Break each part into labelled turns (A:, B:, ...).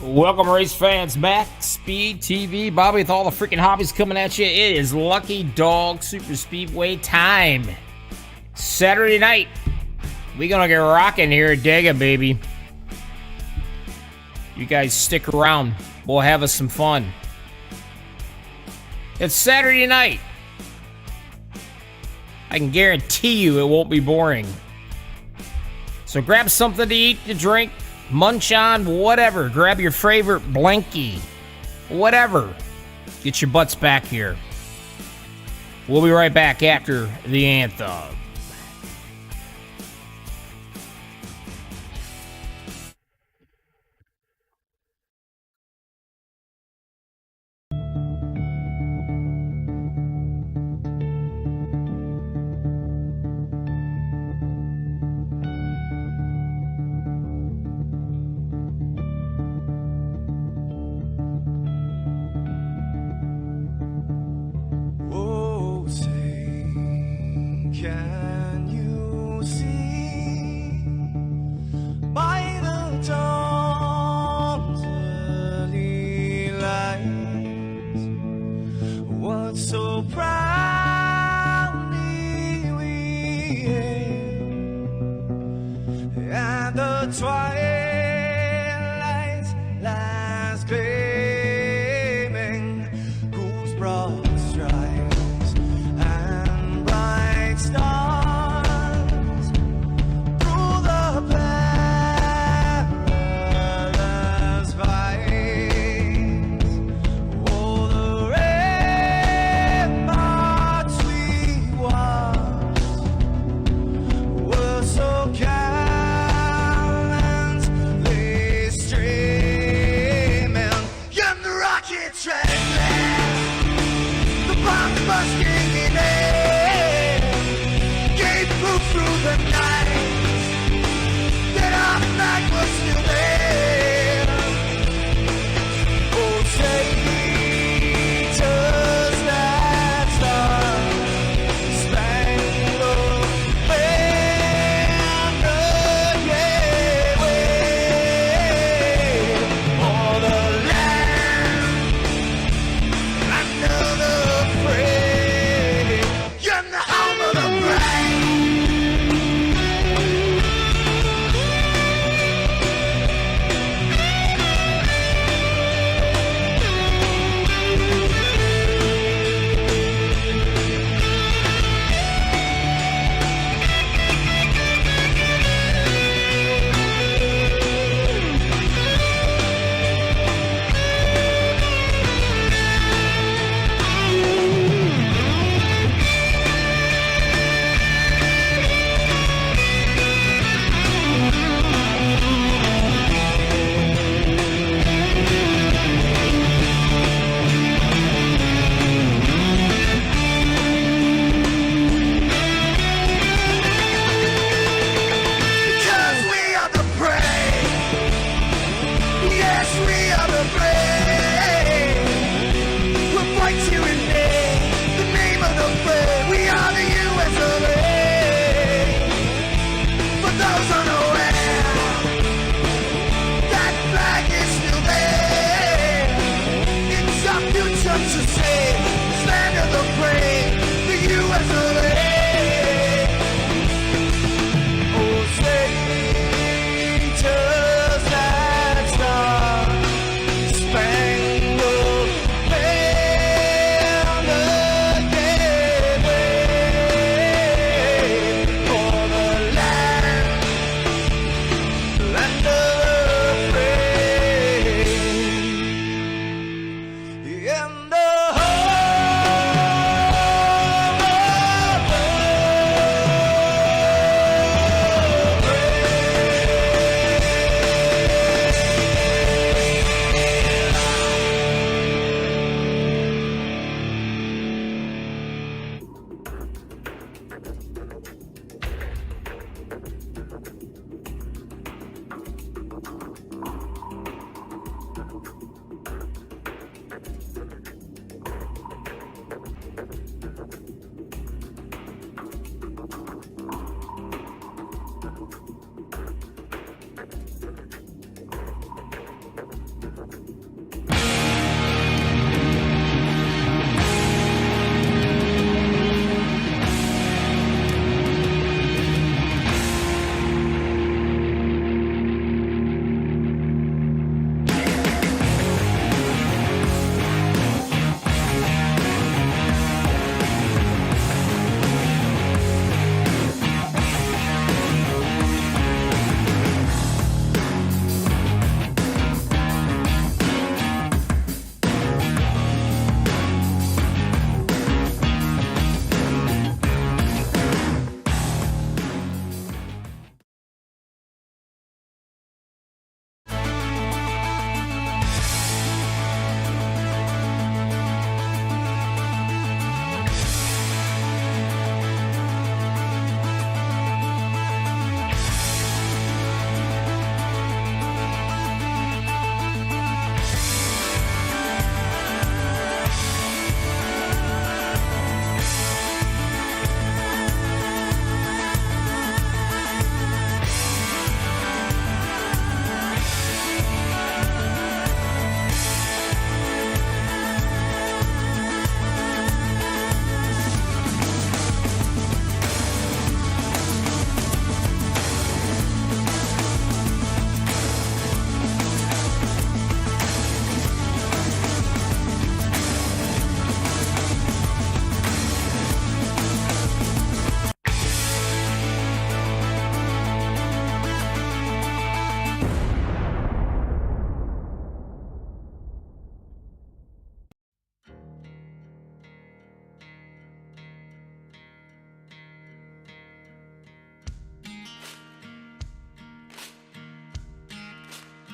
A: Welcome, race fans. MaxspeedTV, Bobby with all the freaking hobbies coming at you. It is Lucky Dog Super Speedway time. Saturday night. We're going to get rocking here at Dega, baby. You guys stick around. We'll have us some fun. It's Saturday night. I can guarantee you it won't be boring. So grab something to eat, to drink, munch on, whatever. Grab your favorite blankie, whatever. Get your butts back here. We'll be right back after the anthem.
B: Can you see by the dawn's early light what so proudly we hailed at the twilight's last gleaming, whose broad stripes and bright stars through the perilous fights, oh, the ramparts we watched were so gallant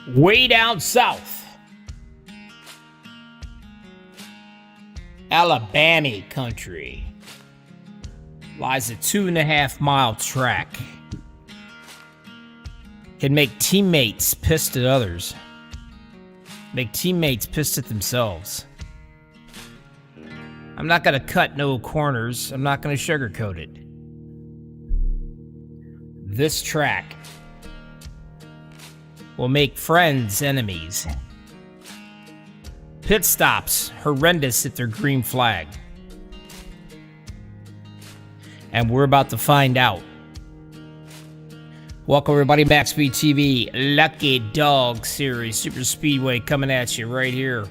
A: Way down south, Alabama country, lies a 2.5-mile track. Can make teammates pissed at others. Make teammates pissed at themselves. I'm not gonna cut no corners. I'm not gonna sugarcoat it. This track will make friends enemies. Pit stops horrendous at their green flag. And we're about to find out. Welcome everybody, MaxspeedTV Lucky Dog Series Super Speedway coming at you right here.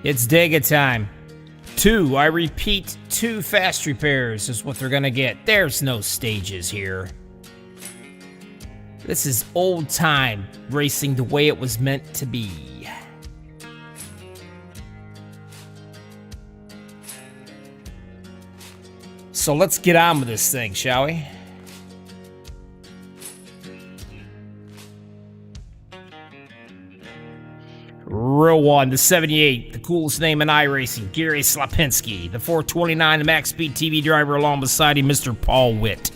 A: It's Dega time. I repeat, 2 fast repairs is what they're gonna get. There's no stages here. This is old time racing the way it was meant to be. So let's get on with this thing, shall we? Row 1, the 78, the coolest name in iRacing, Gary Slapinski. The 429, the MaxspeedTV driver, along beside him, Mr. Paul Witt.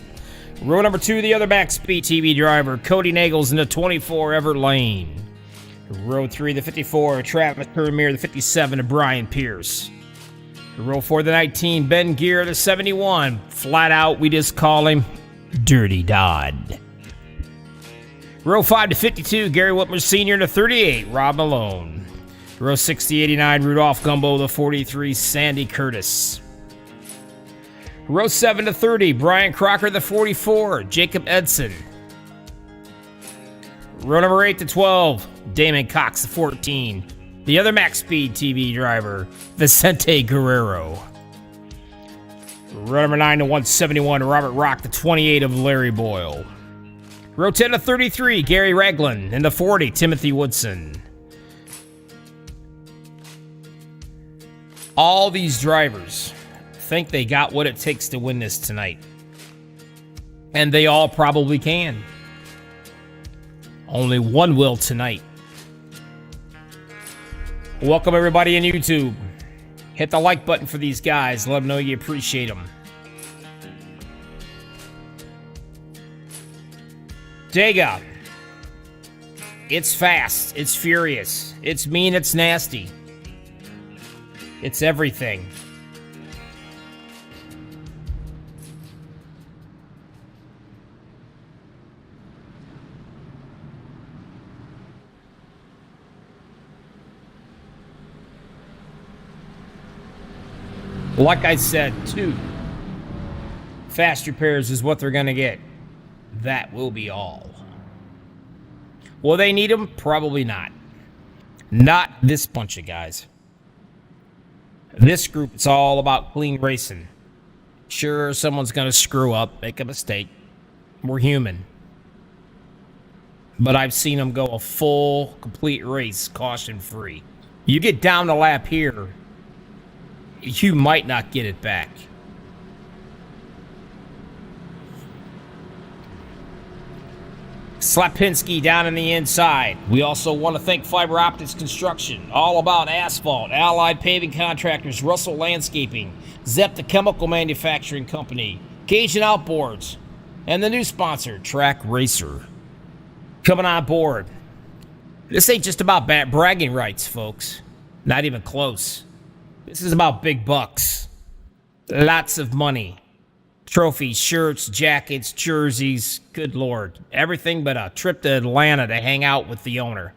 A: Row number 2, the other MaxspeedTV driver, Cody Nagels in the 24, Everett Lane. Row 3, the 54, Travis Permier, the 57, Brian Pierce. Row 4, the 19, Ben Gear, the 71. Flat out, we just call him Dirty Dodd. Row 5 to 52, Gary Whitmer Sr. to 38, Rob Malone. Row 60, 89, Rudolph Gumbo, the 43, Sandy Curtis. Row 7 to 30, Brian Crocker, the 44, Jacob Edson. Row number 8 to 12, Damon Cox, the 14, the other MaxspeedTV driver, Vicente Guerrero. Row number 9 to 171, Robert Rock, the 28 of Larry Boyle. Row 10 to 33, Gary Ragland, and the 40, Timothy Woodson. All these drivers think they got what it takes to win this tonight. And they all probably can. Only one will tonight. Welcome everybody in YouTube. Hit the like button for these guys. Let them know you appreciate them. Dega. It's fast. It's furious. It's mean. It's nasty. It's everything. Like I said, 2 fast repairs is what they're going to get. That will be all. Will they need them? Probably not. Not this bunch of guys. This group, it's all about clean racing. Sure, someone's going to screw up, make a mistake. We're human. But I've seen them go a full, complete race, caution-free. You get down the lap here, you might not get it back. Slapinski down in the inside. We also want to thank Fiber Optics Construction, All About Asphalt, Allied Paving Contractors, Russell Landscaping, Zep the Chemical Manufacturing Company, Cajun Outboards, and the new sponsor, Track Racer. Coming on board. This ain't just about bragging rights, folks. Not even close. This is about big bucks. Lots of money. Trophies, shirts, jackets, jerseys, good Lord. Everything but a trip to Atlanta to hang out with the owner.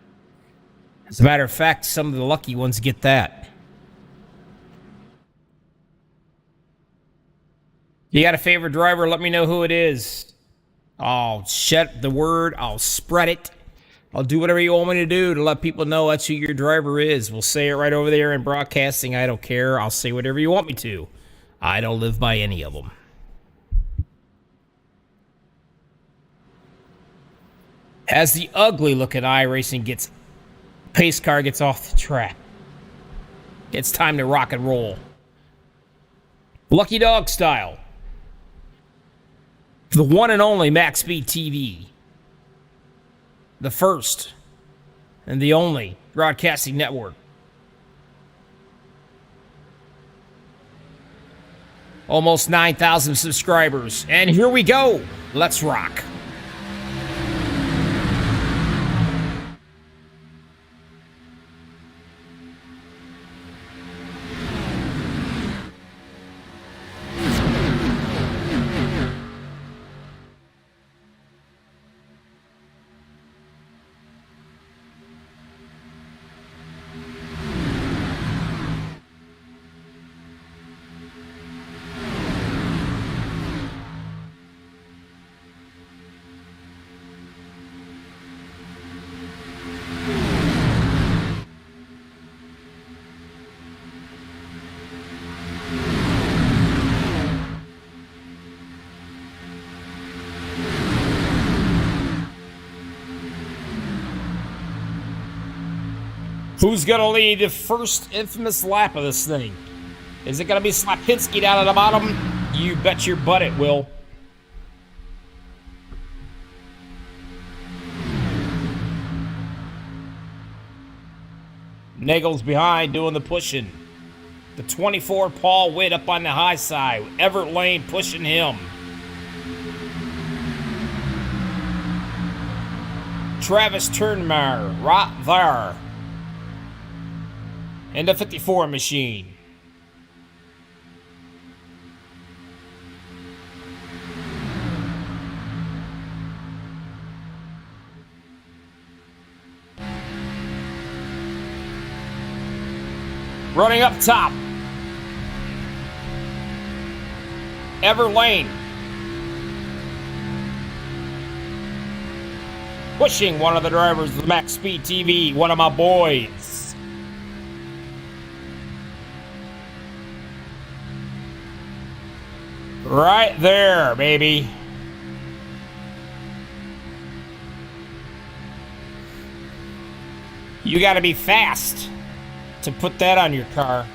A: As a matter of fact, some of the lucky ones get that. You got a favorite driver? Let me know who it is. I'll shed the word. I'll spread it. I'll do whatever you want me to do to let people know that's who your driver is. We'll say it right over there in broadcasting. I don't care. I'll say whatever you want me to. I don't live by any of them. As the ugly-looking iRacing pace car gets off the track, it's time to rock and roll. Lucky Dog style. The one and only MaxspeedTV. The first and the only broadcasting network. Almost 9,000 subscribers. And here we go. Let's rock. Who's going to lead the first infamous lap of this thing? Is it going to be Slapinski down at the bottom? You bet your butt it will. Nagel's behind doing the pushing. The 24 Paul Witt up on the high side. Everett Lane pushing him. Travis Turnmeyer right there. And the 54 machine. Running up top. Everett Lane. Pushing one of the drivers of the MaxspeedTV, one of my boys. Right there, baby. You gotta be fast to put that on your car.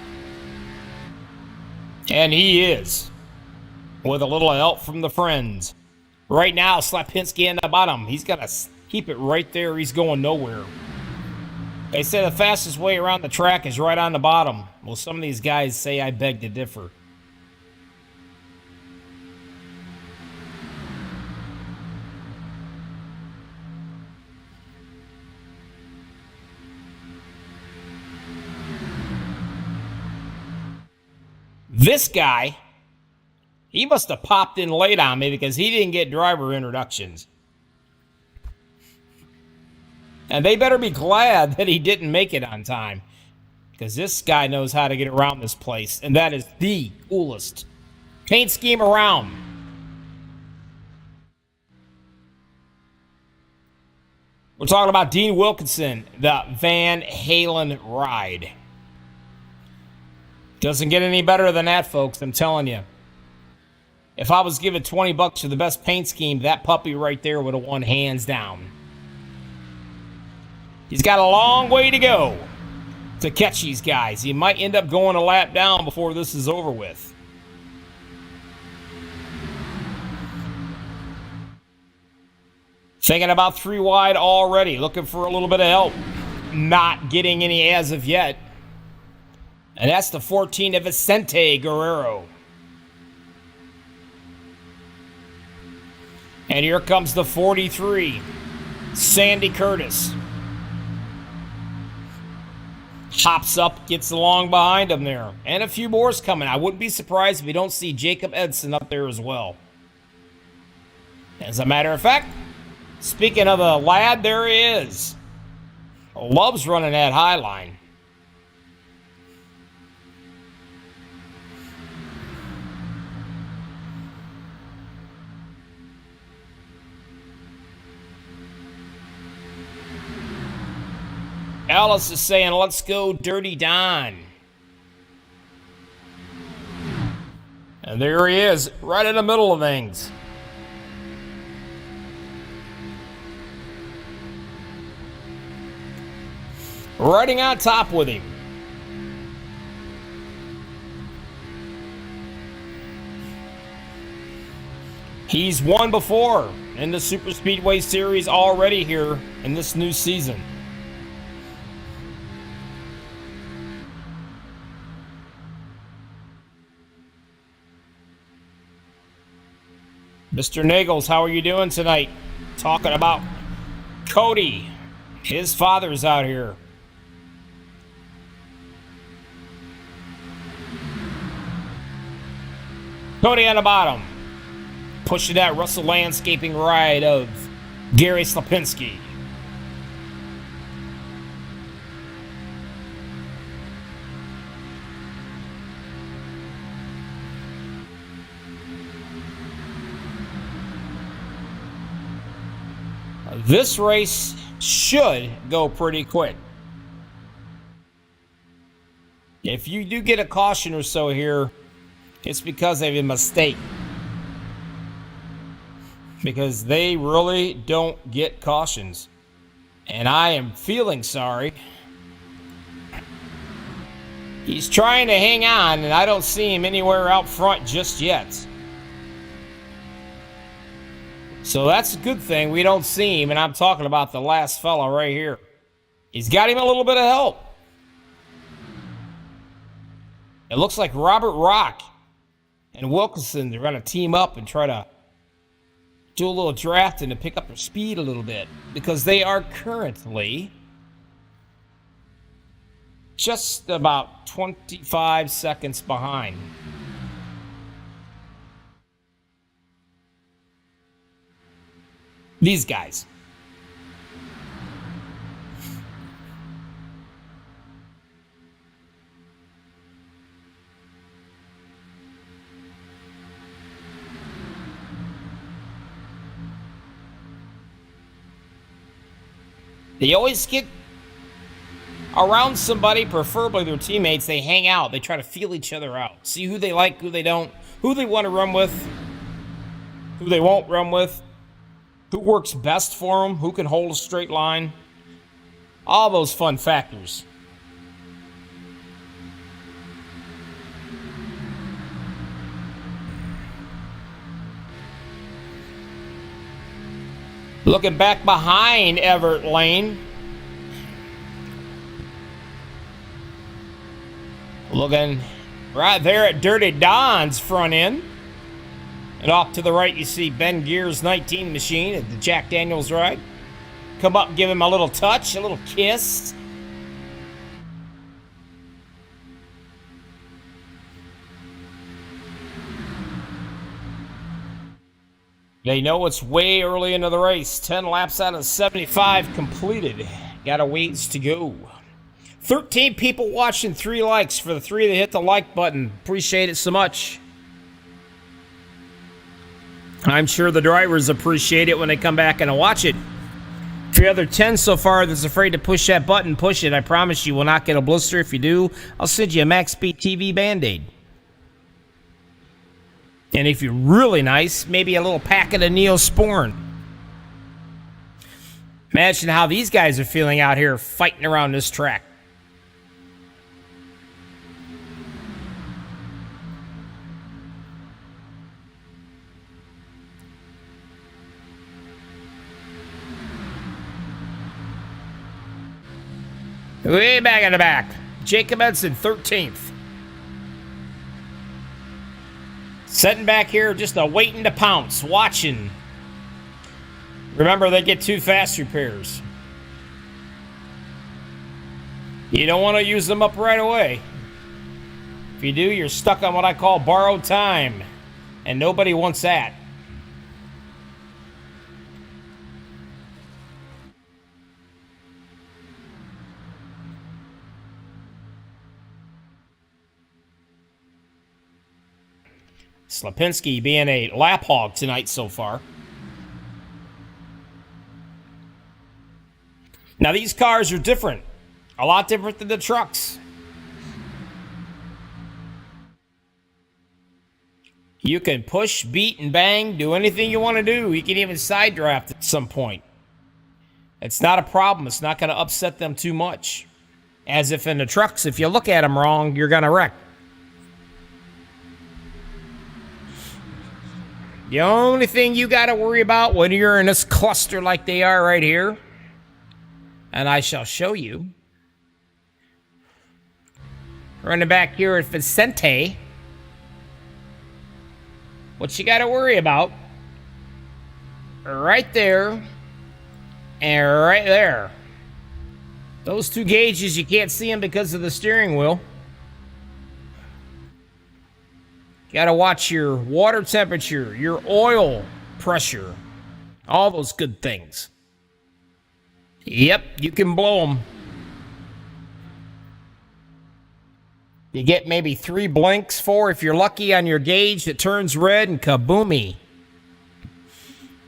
A: And he is. With a little help from the friends. Right now, Slapinski in the bottom. He's gotta keep it right there. He's going nowhere. They say the fastest way around the track is right on the bottom. Well, some of these guys say I beg to differ. This guy, he must have popped in late on me because he didn't get driver introductions. And they better be glad that he didn't make it on time, because this guy knows how to get around this place, and that is the coolest paint scheme around. We're talking about Dean Wilkinson, the Van Halen ride. Doesn't get any better than that, folks, I'm telling you. If I was given $20 for the best paint scheme, that puppy right there would have won hands down. He's got a long way to go to catch these guys. He might end up going a lap down before this is over with. Thinking about 3 wide already, looking for a little bit of help. Not getting any as of yet. And that's the 14 of Vicente Guerrero. And here comes the 43, Sandy Curtis. Hops up, gets along behind him there. And a few more's coming. I wouldn't be surprised if we don't see Jacob Edson up there as well. As a matter of fact, speaking of the lad, there he is. Loves running that high line. Alice is saying, let's go Dirty Don. And there he is, right in the middle of things. Riding on top with him. He's won before in the Super Speedway Series already here in this new season. Mr. Nagels, how are you doing tonight? Talking about Cody. His father's out here. Cody on the bottom. Pushing that Russell Landscaping ride of Gary Slapinski. This race should go pretty quick. If you do get a caution or so here, it's because of a mistake. Because they really don't get cautions. And I am feeling sorry. He's trying to hang on, and I don't see him anywhere out front just yet. So that's a good thing. We don't see him, and I'm talking about the last fella right here. He's got him a little bit of help. It looks like Robert Rock and Wilkinson are going to team up and try to do a little drafting to pick up their speed a little bit, because they are currently just about 25 seconds behind. These guys. They always get around somebody, preferably their teammates. They hang out. They try to feel each other out. See who they like, who they don't, who they want to run with, who they won't run with, who works best for them, who can hold a straight line. All those fun factors. Looking back behind Everett Lane. Looking right there at Dirty Don's front end. And off to the right, you see Ben Gear's 19 machine at the Jack Daniels ride. Come up and give him a little touch, a little kiss. They know it's way early into the race. 10 laps out of 75 completed. Got a ways to go. 13 people watching, 3 likes. For the 3 that hit the like button, appreciate it so much. I'm sure the drivers appreciate it when they come back and watch it. For the other 10 so far that's afraid to push that button, push it. I promise you will not get a blister. If you do, I'll send you a MaxspeedTV Band-Aid. And if you're really nice, maybe a little packet of Neosporin. Imagine how these guys are feeling out here fighting around this track. Way back in the back. Jacob Edson, 13th. Sitting back here, just waiting to pounce, watching. Remember, they get 2 fast repairs. You don't want to use them up right away. If you do, you're stuck on what I call borrowed time. And nobody wants that. Slapinski being a lap hog tonight so far. Now these cars are different. A lot different than the trucks. You can push, beat, and bang, do anything you want to do. You can even side draft at some point. It's not a problem. It's not going to upset them too much. As if in the trucks, if you look at them wrong, you're going to wreck. The only thing you got to worry about when you're in this cluster like they are right here, and I shall show you. Running back here at Vicente. What you got to worry about right there, and right there. Those two gauges, you can't see them because of the steering wheel. You gotta watch your water temperature, your oil pressure, all those good things. Yep, you can blow them. You get maybe 3 blinks, 4 if you're lucky on your gauge that turns red, and kaboomy.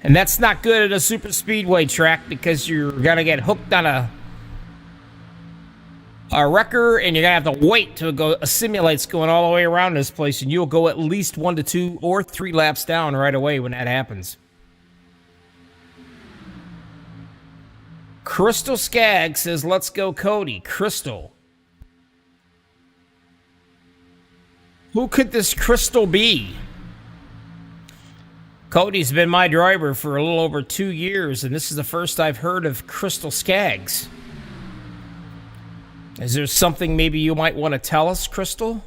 A: And that's not good at a super speedway track because you're gonna get hooked on a wrecker, and you're gonna have to wait till a simulate's going all the way around this place, and you'll go at least 1 to 2 or 3 laps down right away when that happens. Crystal Skag says, let's go Cody. Crystal. Who could this Crystal be? Cody's been my driver for a little over 2 years, and this is the first I've heard of Crystal Skaggs. Is there something maybe you might want to tell us, Crystal?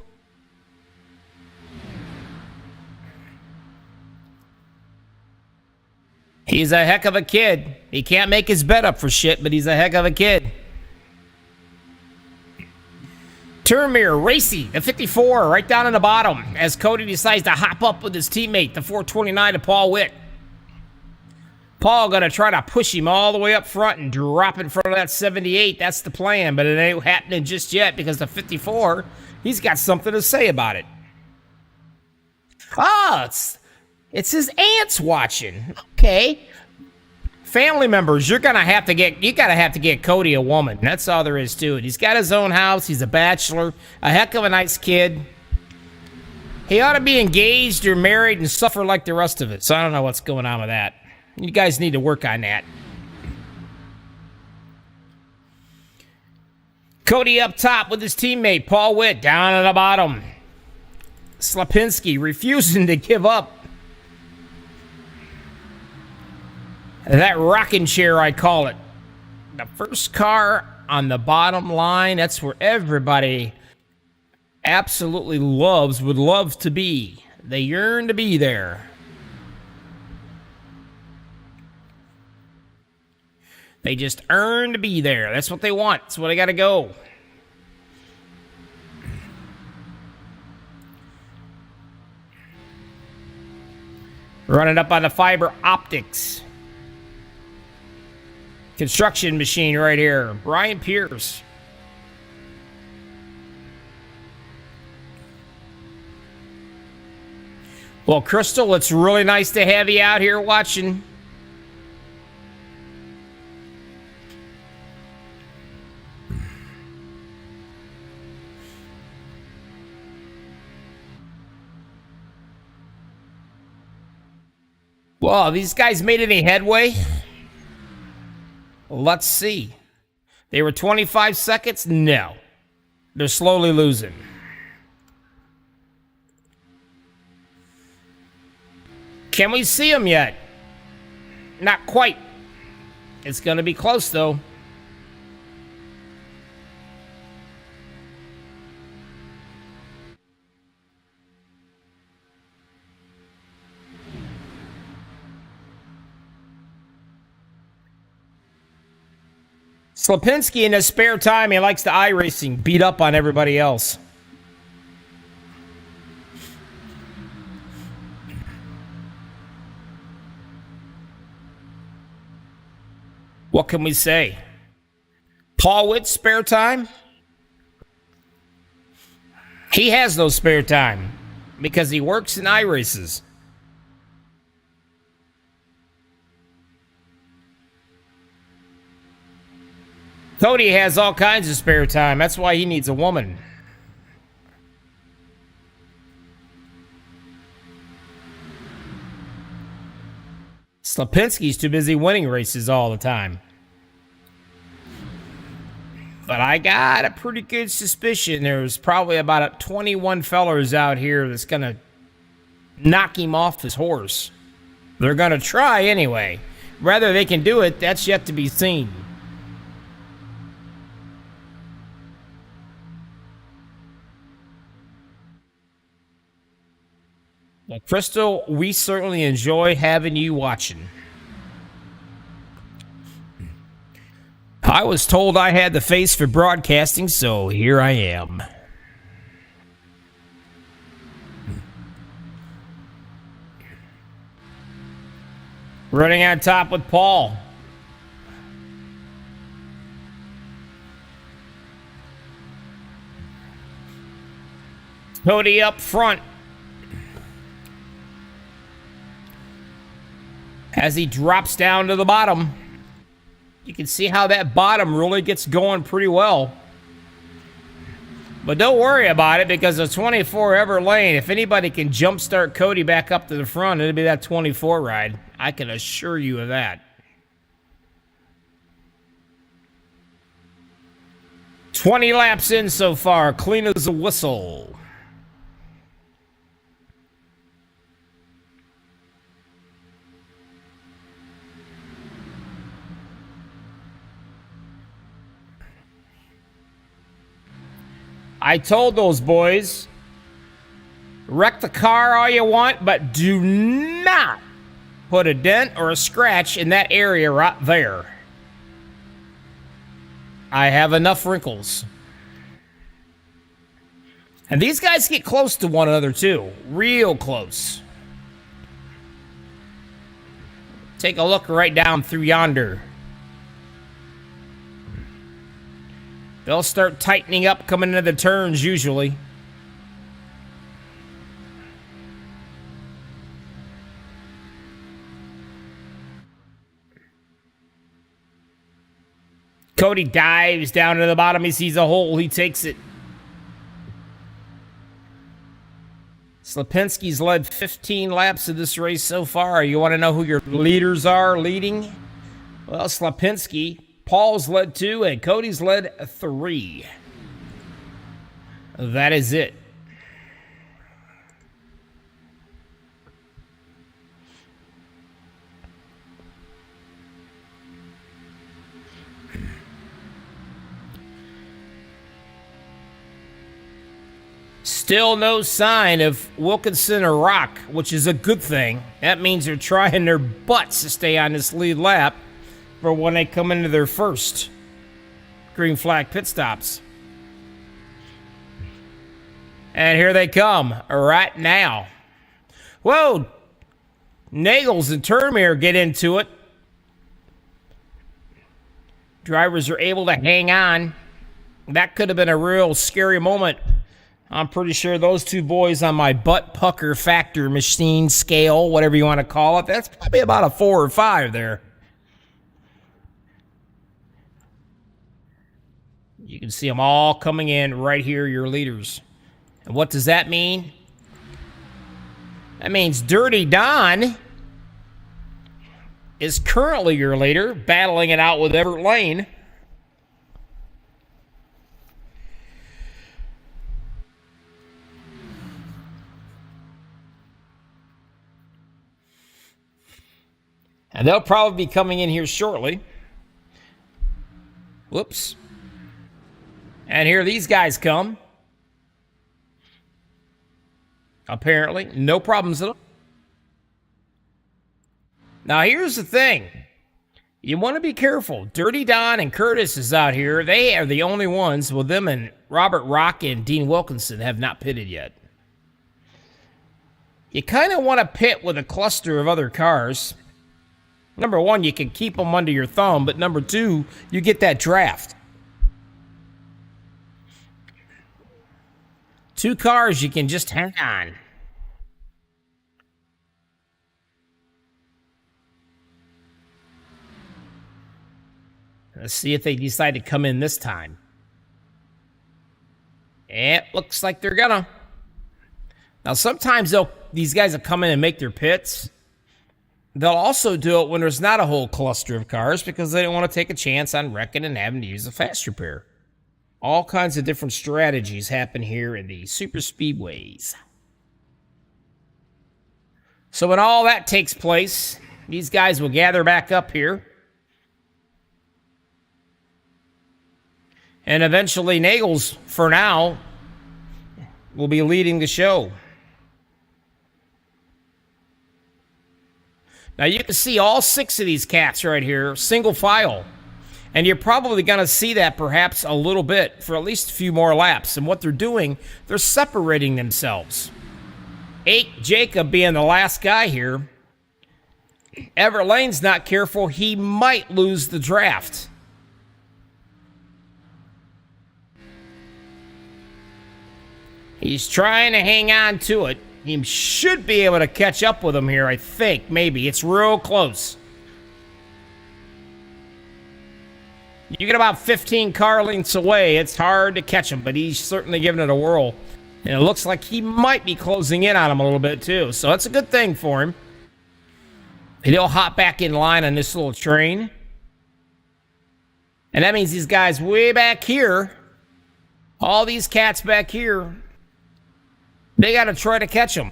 A: He's a heck of a kid. He can't make his bed up for shit, but he's a heck of a kid. Turmir, Racy, the 54, right down in the bottom, as Cody decides to hop up with his teammate, the 429 to Paul Witt. Paul gonna try to push him all the way up front and drop in front of that 78. That's the plan, but it ain't happening just yet because the 54, he's got something to say about it. Oh, it's his aunts watching. Okay. Family members, you gotta have to get Cody a woman. That's all there is to it. He's got his own house. He's a bachelor, a heck of a nice kid. He ought to be engaged or married and suffer like the rest of it. So I don't know what's going on with that. You guys need to work on that. Cody up top with his teammate Paul Witt down at the bottom. Slapinski refusing to give up. That rocking chair, I call it. The first car on the bottom line, that's where everybody absolutely would love to be. They yearn to be there. They just earn to be there. That's what they want. That's where they got to go. Running up on the fiber optics. Construction machine right here. Brian Pierce. Well, Crystal, it's really nice to have you out here watching. Well, have these guys made any headway? Let's see. They were 25 seconds? No. They're slowly losing. Can we see them yet? Not quite. It's going to be close, though. Slapinski, in his spare time, he likes to iRacing, beat up on everybody else. What can we say? Paul Witt's spare time? He has no spare time because he works in iRaces. Cody has all kinds of spare time. That's why he needs a woman. Slapinski's too busy winning races all the time. But I got a pretty good suspicion there's probably about 21 fellers out here that's going to knock him off his horse. They're going to try anyway. Whether they can do it, that's yet to be seen. Well, Crystal, we certainly enjoy having you watching. I was told I had the face for broadcasting, so here I am. Running on top with Paul. Cody up front. As he drops down to the bottom. You can see how that bottom really gets going pretty well. But don't worry about it, because the 24 ever lane, if anybody can jumpstart Cody back up to the front, it'll be that 24 ride. I can assure you of that. 20 laps in so far, clean as a whistle. I told those boys, wreck the car all you want, but do not put a dent or a scratch in that area right there. I have enough wrinkles. And these guys get close to one another too, real close. Take a look right down through yonder. They'll start tightening up coming into the turns usually. Cody dives down to the bottom. He sees a hole. He takes it. Slapinski's led 15 laps of this race so far. You want to know who your leaders are leading? Well, Slapinski. Paul's led 2, and Cody's led 3. That is it. Still no sign of Wilkinson or Rock, which is a good thing. That means they're trying their butts to stay on this lead lap for when they come into their first green flag pit stops. And here they come right now. Whoa! Nagels and Termere get into it. Drivers are able to hang on. That could have been a real scary moment. I'm pretty sure those two boys on my butt pucker factor machine scale, whatever you want to call it, that's probably about a 4 or 5 there. You can see them all coming in right here, your leaders. And what does that mean? That means Dirty Don is currently your leader, battling it out with Everett Lane. And they'll probably be coming in here shortly. Whoops. And here these guys come. Apparently, no problems at all. Now, here's the thing. You want to be careful. Dirty Don and Curtis is out here. They are the only ones. Well, them and Robert Rock and Dean Wilkinson have not pitted yet. You kind of want to pit with a cluster of other cars. Number one, you can keep them under your thumb, but number two, you get that draft. 2 cars you can just hang on. Let's see if they decide to come in this time. It looks like they're gonna. Now, sometimes these guys will come in and make their pits. They'll also do it when there's not a whole cluster of cars because they don't want to take a chance on wrecking and having to use a fast repair. All kinds of different strategies happen here in the super speedways. So when all that takes place, these guys will gather back up here. And eventually Nagels, for now, will be leading the show. Now you can see all 6 of these cats right here, single file. And you're probably going to see that perhaps a little bit for at least a few more laps. And what they're doing, they're separating themselves. Jacob being the last guy here. Everett Lane's not careful. He might lose the draft. He's trying to hang on to it. He should be able to catch up with him here, I think. Maybe. It's real close. You get about 15 car lengths away. It's hard to catch him, but he's certainly giving it a whirl. And it looks like he might be closing in on him a little bit, too. So that's a good thing for him. And he'll hop back in line on this little train. And that means these guys way back here, all these cats back here, they got to try to catch him.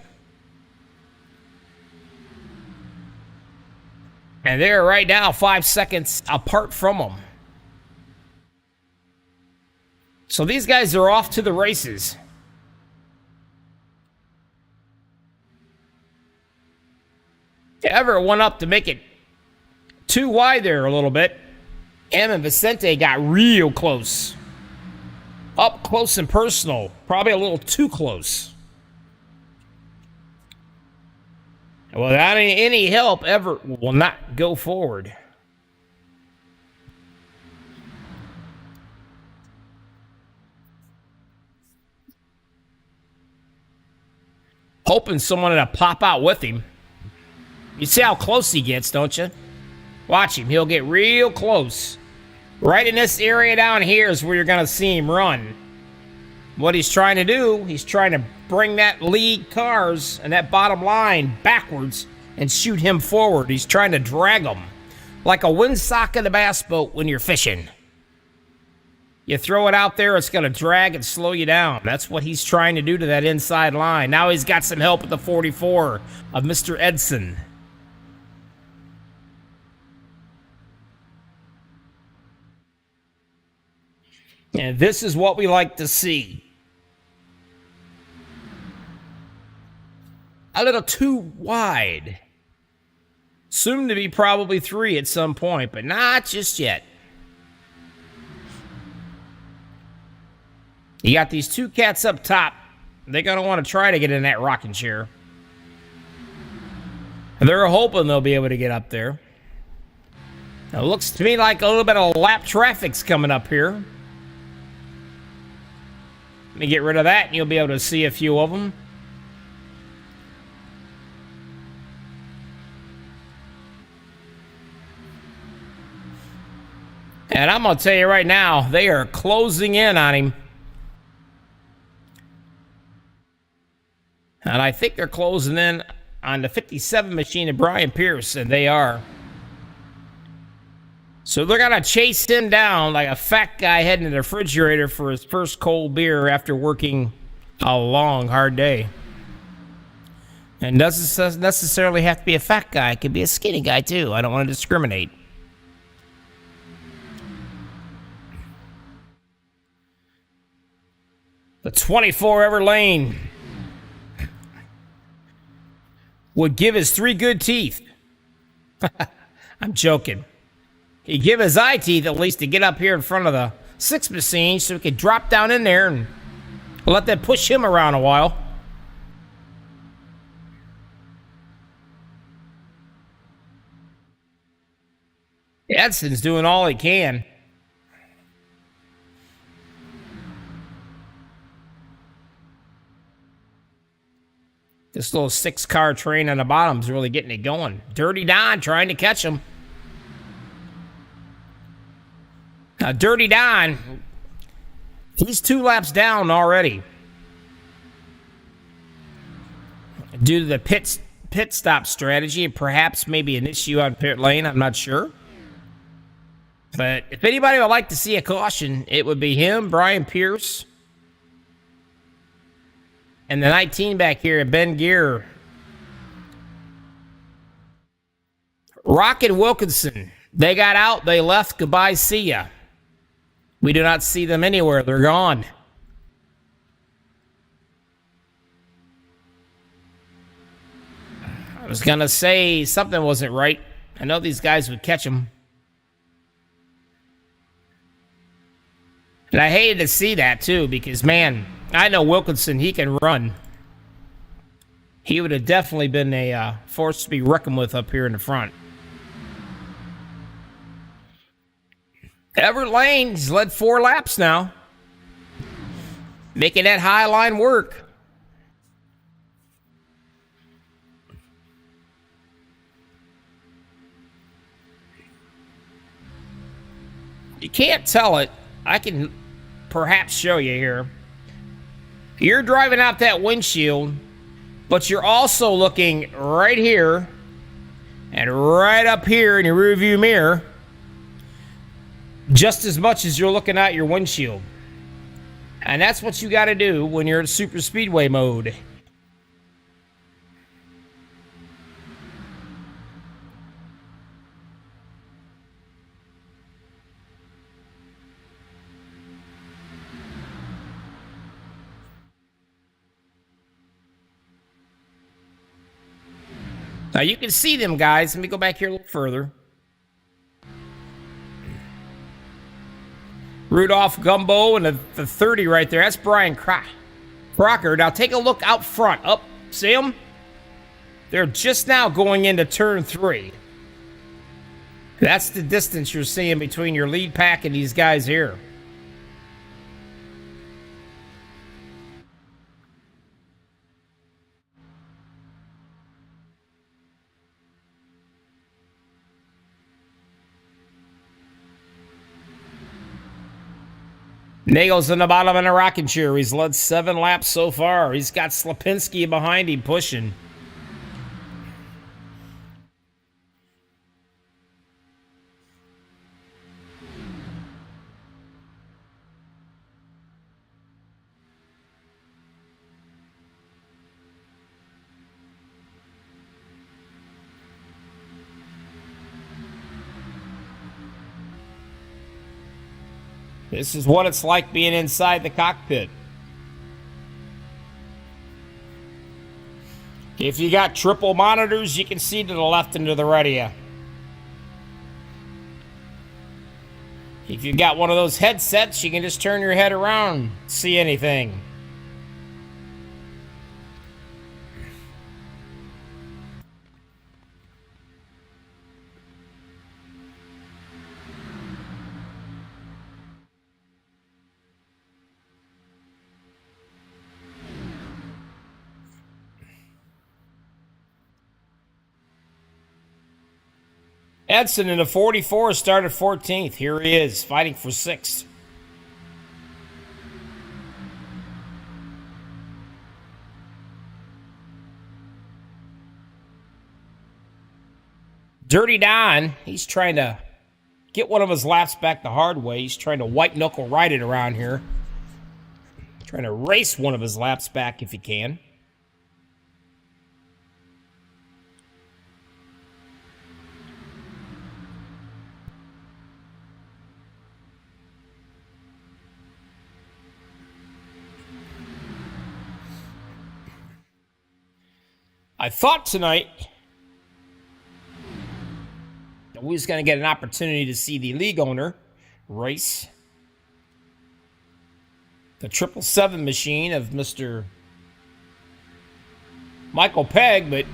A: And they're right now 5 seconds apart from him. So these guys are off to the races. Everett went up to make it too wide there a little bit. Em and Vicente got real close. Up close and personal. Probably a little too close. Without any help, Everett will not go forward. Hoping someone to pop out with him. You see how close he gets, don't you? Watch him. He'll get real close. Right in this area down here is where you're going to see him run. What he's trying to do, he's trying to bring that lead cars and that bottom line backwards and shoot him forward. He's trying to drag him like a windsock in a bass boat when you're fishing. You throw it out there, it's going to drag and slow you down. That's what he's trying to do to that inside line. Now he's got some help at the 44 of Mr. Edson. And this is what we like to see. A little too wide. Soon to be probably 3 at some point, but not just yet. You got these 2 cats up top. They're going to want to try to get in that rocking chair. They're hoping they'll be able to get up there. Now, it looks to me like a little bit of lap traffic's coming up here. Let me get rid of that, and you'll be able to see a few of them. And I'm going to tell you right now, they are closing in on him. And I think they're closing in on the 57 machine of Brian Pierce, and they are. So they're going to chase him down like a fat guy heading to the refrigerator for his first cold beer after working a long, hard day. And doesn't necessarily have to be a fat guy. It could be a skinny guy, too. I don't want to discriminate. The 24 Everett Lane would give his 3 good teeth. I'm joking. He'd give his eye teeth at least to get up here in front of the 6 machine so he could drop down in there and let that push him around a while. Edson's doing all he can. This little 6-car train on the bottom's really getting it going. Dirty Don trying to catch him. Now, Dirty Don, he's 2 laps down already. Due to the pit stop strategy, and perhaps maybe an issue on pit lane, I'm not sure. But if anybody would like to see a caution, it would be him, Brian Pierce, and the 19 back here, Ben Gear. Rock and Wilkinson, they got out, they left, goodbye, see ya. We do not see them anywhere, they're gone. I was going to say something wasn't right. I know these guys would catch them. And I hated to see that, too, because, man, I know Wilkinson, he can run. He would have definitely been a force to be reckoned with up here in the front. Everett Lane, he's led 4 laps now. Making that high line work. You can't tell it. I can perhaps show you here. You're driving out that windshield, but you're also looking right here and right up here in your rearview mirror just as much as you're looking out your windshield. And that's what you got to do when you're in super speedway mode. Now you can see them, guys. Let me go back here a little further. Rudolph Gumbo and the 30 right there. That's Brian Crocker. Now take a look out front. Up, see them? They're just now going into turn 3. That's the distance you're seeing between your lead pack and these guys here. Nagel's in the bottom of the rocking chair. He's led 7 laps so far. He's got Slapinski behind him pushing. This is what it's like being inside the cockpit. If you got triple monitors, you can see to the left and to the right of you. If you got one of those headsets, you can just turn your head around and see anything. Edson in the 44 started 14th. Here he is, fighting for 6th. Dirty Don, he's trying to get one of his laps back the hard way. He's trying to white knuckle ride it around here. Trying to race one of his laps back if he can. I thought tonight that we was going to get an opportunity to see the league owner race the 777 machine of Mr. Michael Pegg, but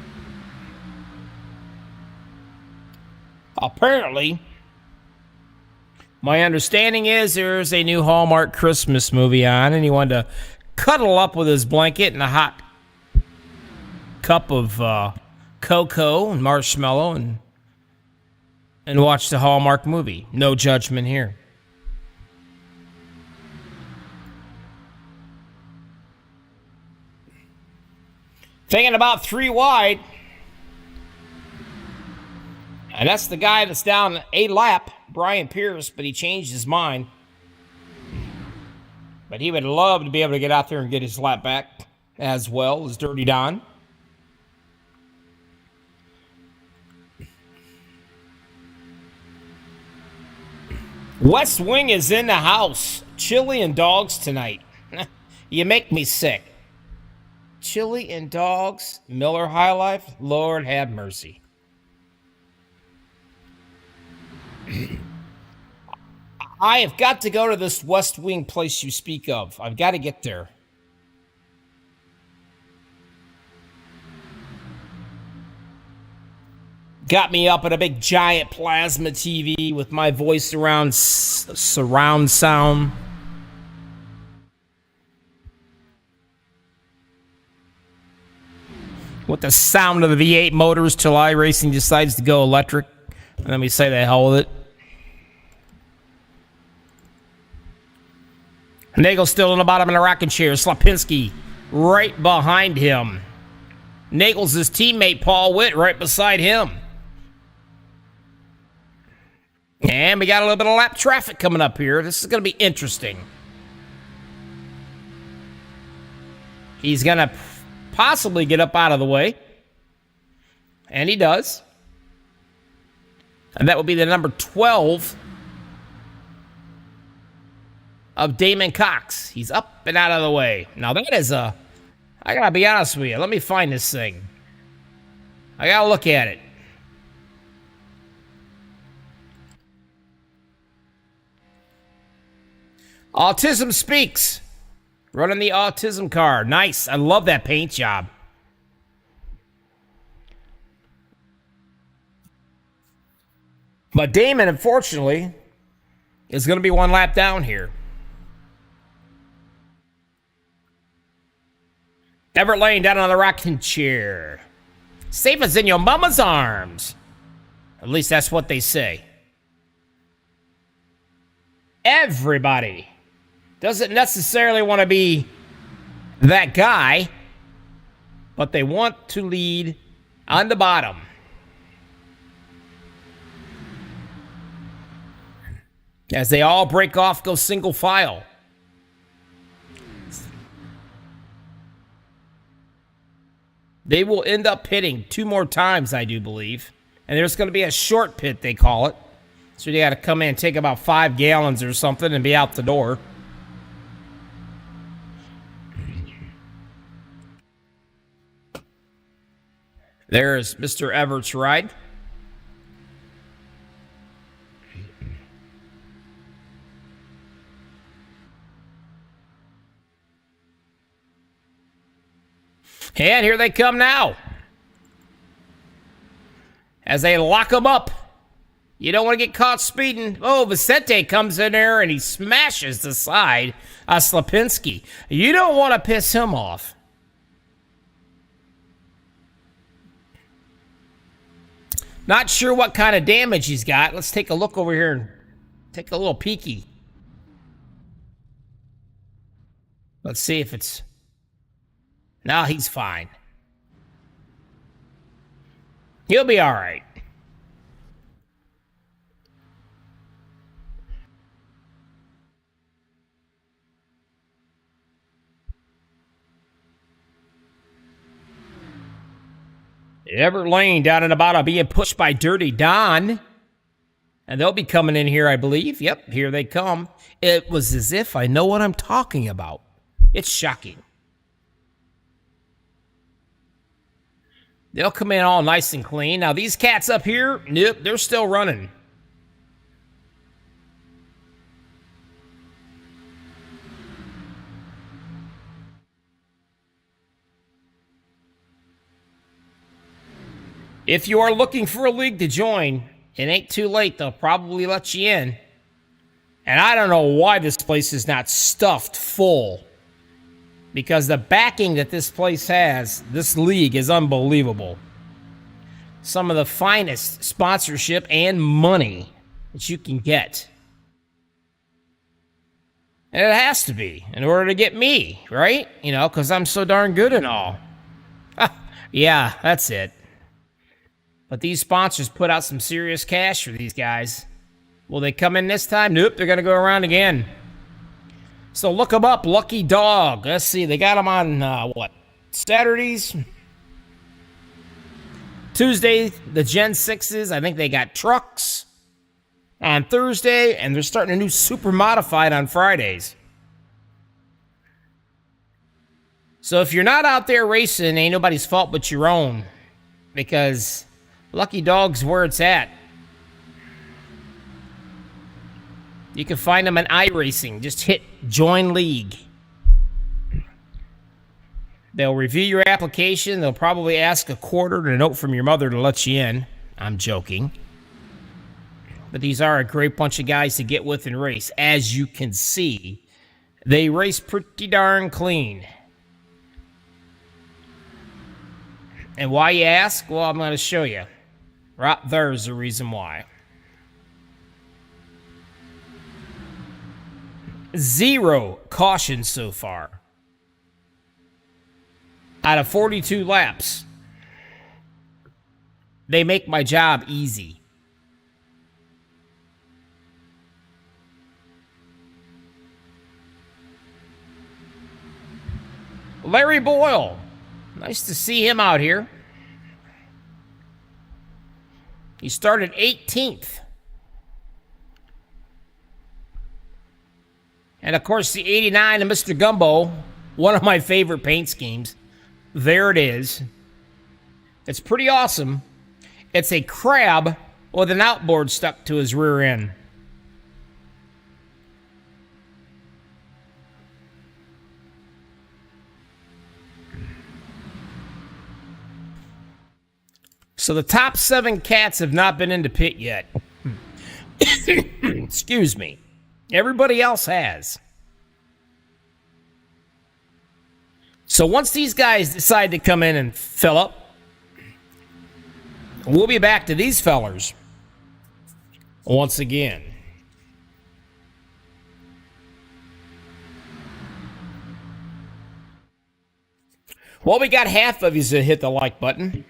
A: apparently my understanding is there's a new Hallmark Christmas movie on, and he wanted to cuddle up with his blanket and a hot cup of cocoa and marshmallow and watch the Hallmark movie. No judgment here. Thinking about 3 wide. And that's the guy that's down a lap, Brian Pierce, but he changed his mind. But he would love to be able to get out there and get his lap back as well as Dirty Don. West Wing is in the house. Chili and dogs tonight. You make me sick. Chili and dogs, Miller High Life, Lord have mercy. I have got to go to this West Wing place you speak of. I've got to get there. Got me up at a big giant plasma TV with my voice around surround sound. With the sound of the V8 motors till iRacing decides to go electric. And then we say the hell with it. Nagel's still in the bottom of the rocking chair. Slapinski right behind him. Nagel's his teammate, Paul Witt, right beside him. And we got a little bit of lap traffic coming up here. This is going to be interesting. He's going to possibly get up out of the way. And he does. And that would be the number 12 of Damon Cox. He's up and out of the way. Now that is I gotta be honest with you. Let me find this thing. I gotta look at it. Autism Speaks. Running the autism car. Nice. I love that paint job. But Damon, unfortunately, is going to be one lap down here. Everett laying down on the rocking chair. Safe as in your mama's arms. At least that's what they say. Everybody doesn't necessarily want to be that guy, but they want to lead on the bottom. As they all break off, go single file. They will end up pitting 2 more times, I do believe. And there's going to be a short pit, they call it. So you got to come in and take about 5 gallons or something and be out the door. There's Mr. Everett's ride. And here they come now. As they lock them up. You don't want to get caught speeding. Oh, Vicente comes in there and he smashes the side of Slapinski. You don't want to piss him off. Not sure what kind of damage he's got. Let's take a look over here and take a little peeky. Let's see if it's... No, he's fine. He'll be all right. Everett Lane down in the bottom being pushed by Dirty Don. And they'll be coming in here, I believe. Yep, here they come. It was as if I know what I'm talking about. It's shocking. They'll come in all nice and clean. Now, these cats up here, nope, they're still running. If you are looking for a league to join, it ain't too late. They'll probably let you in. And I don't know why this place is not stuffed full. Because the backing that this place has, this league, is unbelievable. Some of the finest sponsorship and money that you can get. And it has to be in order to get me, right? You know, because I'm so darn good and all. Yeah, that's it. But these sponsors put out some serious cash for these guys. Will they come in this time? Nope, they're going to go around again. So look them up, Lucky Dog. Let's see, they got them on, Saturdays? Tuesday, the Gen 6s. I think they got trucks on Thursday, and they're starting a new Super Modified on Fridays. So if you're not out there racing, ain't nobody's fault but your own. Because Lucky Dog's where it's at. You can find them in iRacing. Just hit Join League. They'll review your application. They'll probably ask a quarter and a note from your mother to let you in. I'm joking. But these are a great bunch of guys to get with and race. As you can see, they race pretty darn clean. And why, you ask? Well, I'm going to show you. Right there's the reason why. 0 cautions so far out of 42 laps. They make my job easy. Larry Boyle. Nice to see him out here. He started 18th. And, of course, the 89 of Mr. Gumbo, one of my favorite paint schemes. There it is. It's pretty awesome. It's a crab with an outboard stuck to his rear end. So the top 7 cats have not been into pit yet. Excuse me. Everybody else has. So once these guys decide to come in and fill up, we'll be back to these fellers once again. Well, we got half of you that hit the like button.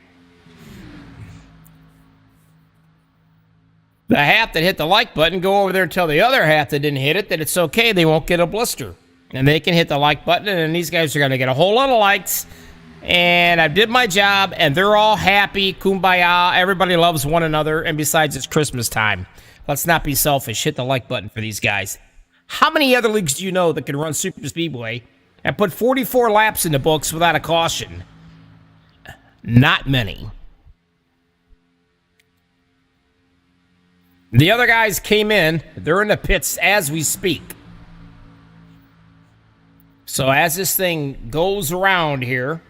A: The half that hit the like button, go over there and tell the other half that didn't hit it that it's okay, they won't get a blister. And they can hit the like button, and these guys are going to get a whole lot of likes. And I did my job, and they're all happy, kumbaya, everybody loves one another, and besides, it's Christmas time. Let's not be selfish. Hit the like button for these guys. How many other leagues do you know that can run Super Speedway and put 44 laps in the books without a caution? Not many. The other guys came in. They're in the pits as we speak. So as this thing goes around here,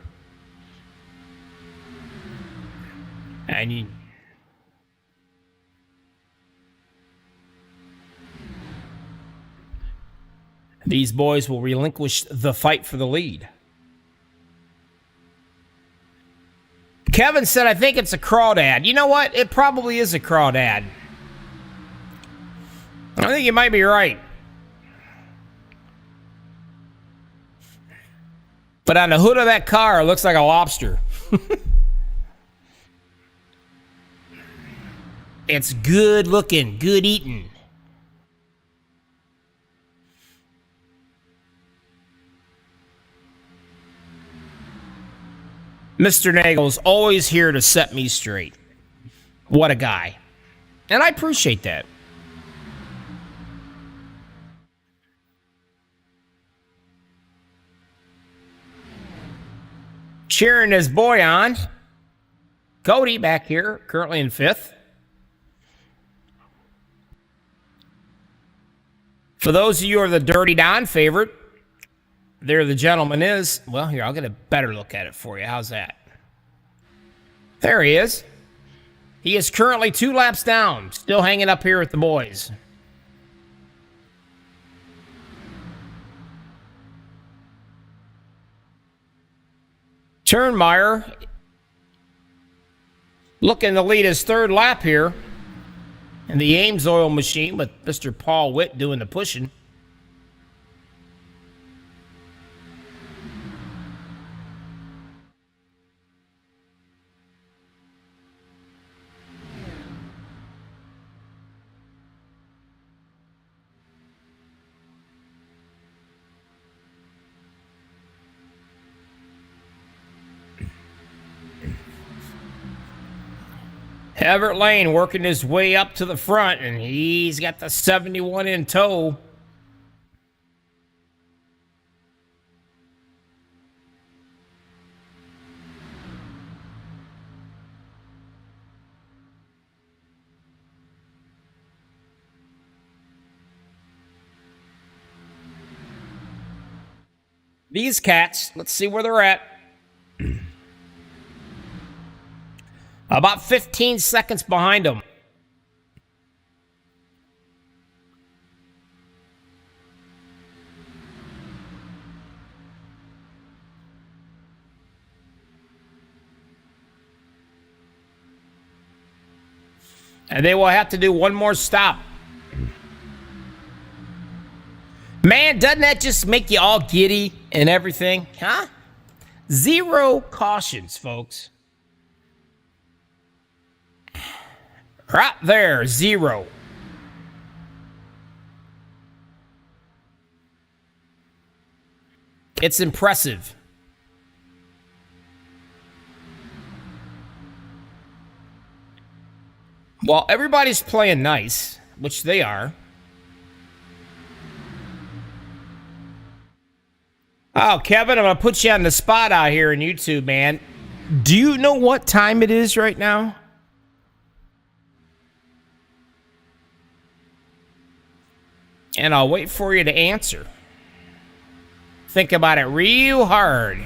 A: and these boys will relinquish the fight for the lead. Kevin said, I think it's a crawdad. You know what? It probably is a crawdad. I think you might be right. But on the hood of that car, it looks like a lobster. It's good looking, good eating. Mr. Nagel's always here to set me straight. What a guy. And I appreciate that. Cheering his boy on. Cody back here, currently in 5th. For those of you who are the Dirty Don favorite, there the gentleman is. Well, here, I'll get a better look at it for you. How's that? There he is. He is currently 2 laps down, still hanging up here with the boys. Turnmeyer looking to lead his 3rd lap here. And the Ames oil machine with Mr. Paul Witt doing the pushing. Everett Lane working his way up to the front, and he's got the 71 in tow. These cats, let's see where they're at. About 15 seconds behind them. And they will have to do one more stop. Man, doesn't that just make you all giddy and everything? Huh? 0 cautions, folks. Right there, 0. It's impressive. Well, everybody's playing nice, which they are. Oh, Kevin, I'm going to put you on the spot out here on YouTube, man. Do you know what time it is right now? And I'll wait for you to answer. Think about it real hard.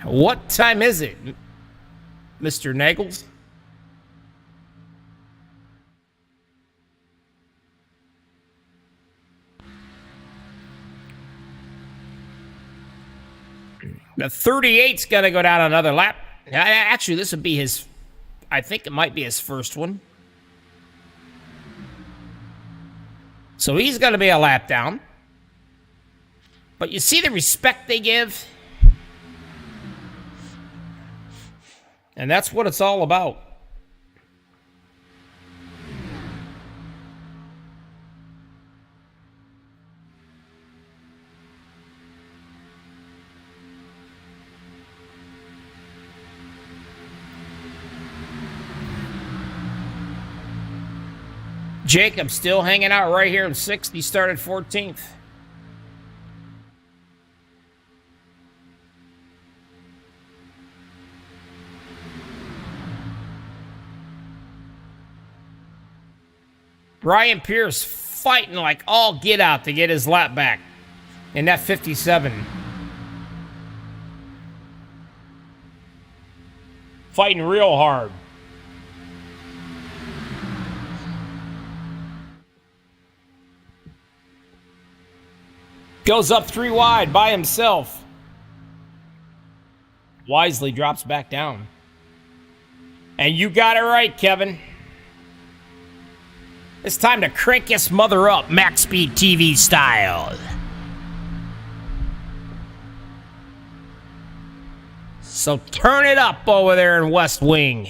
A: What time is it, Mr. Nagels? The 38's going to go down another lap. Actually, this would be his... I think it might be his first one. So he's going to be a lap down. But you see the respect they give? And that's what it's all about. Jacob still hanging out right here in 6th. He started 14th. Brian Pierce fighting like all get out to get his lap back in that 57. Fighting real hard. Goes up 3 wide by himself. Wisely drops back down. And you got it right, Kevin. It's time to crank this mother up, MaxspeedTV style. So turn it up over there in West Wing.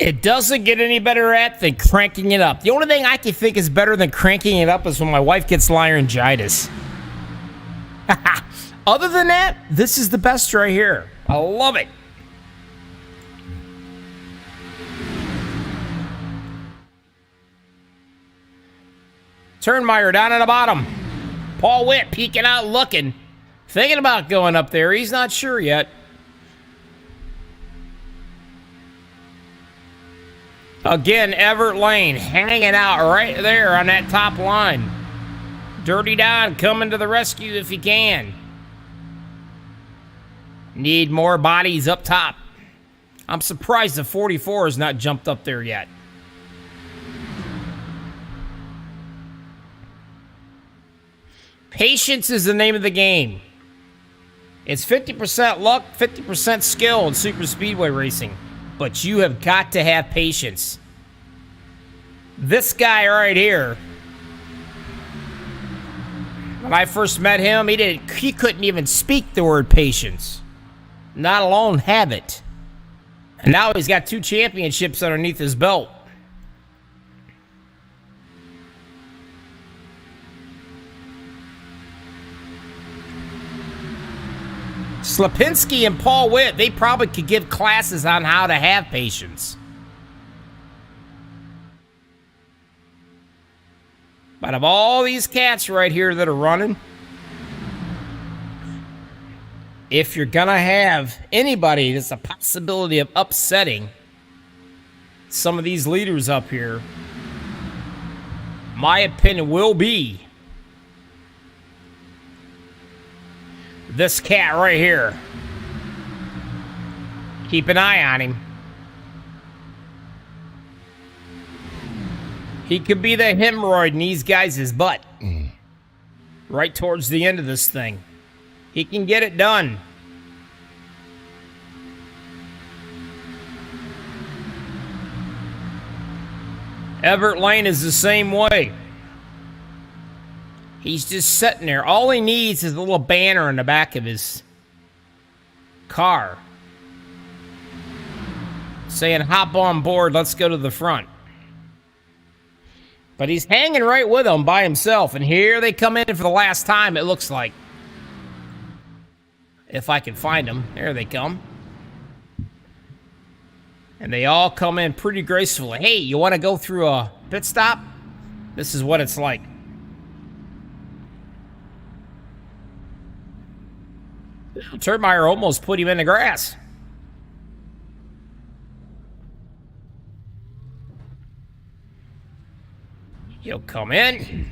A: It doesn't get any better at than cranking it up. The only thing I can think is better than cranking it up is when my wife gets laryngitis. Other than that, this is the best right here. I love it. Turnmeyer down at the bottom. Paul Witt peeking out, looking. Thinking about going up there. He's not sure yet. Again, Everett Lane hanging out right there on that top line. Dirty Don coming to the rescue if he can. Need more bodies up top. I'm surprised the 44 has not jumped up there yet. Patience is the name of the game. It's 50% luck, 50% skill in super speedway racing. But you have got to have patience. This guy right here, when I first met him, he couldn't even speak the word patience, not alone have it. And now he's got 2 championships underneath his belt. Slapinski and Paul Witt, they probably could give classes on how to have patience. But of all these cats right here that are running, if you're going to have anybody that's a possibility of upsetting some of these leaders up here, my opinion will be this cat right here. Keep an eye on him. He could be the hemorrhoid in these guys' butt. Right towards the end of this thing. He can get it done. Everett Lane is the same way. He's just sitting there. All he needs is a little banner in the back of his car saying, hop on board, let's go to the front. But he's hanging right with them by himself. And here they come in for the last time, it looks like. If I can find them. There they come. And they all come in pretty gracefully. Hey, you want to go through a pit stop? This is what it's like. Turnmeyer almost put him in the grass. He'll come in.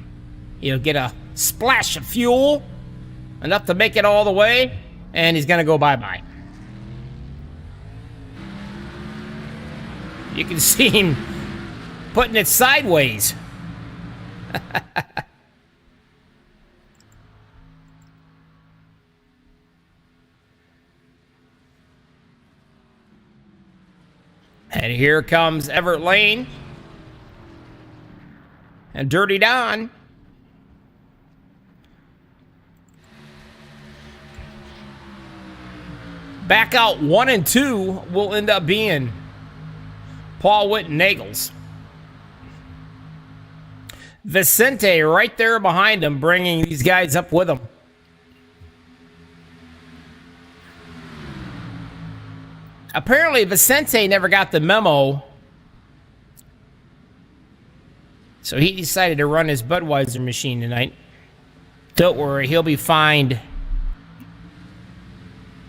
A: He'll get a splash of fuel, enough to make it all the way, and he's going to go bye-bye. You can see him putting it sideways. And here comes Everett Lane. And Dirty Don. Back out 1 and 2 will end up being Paul Witt and Nagels. Vicente right there behind him, bringing these guys up with him. Apparently, Vicente never got the memo, so he decided to run his Budweiser machine tonight. Don't worry, he'll be fined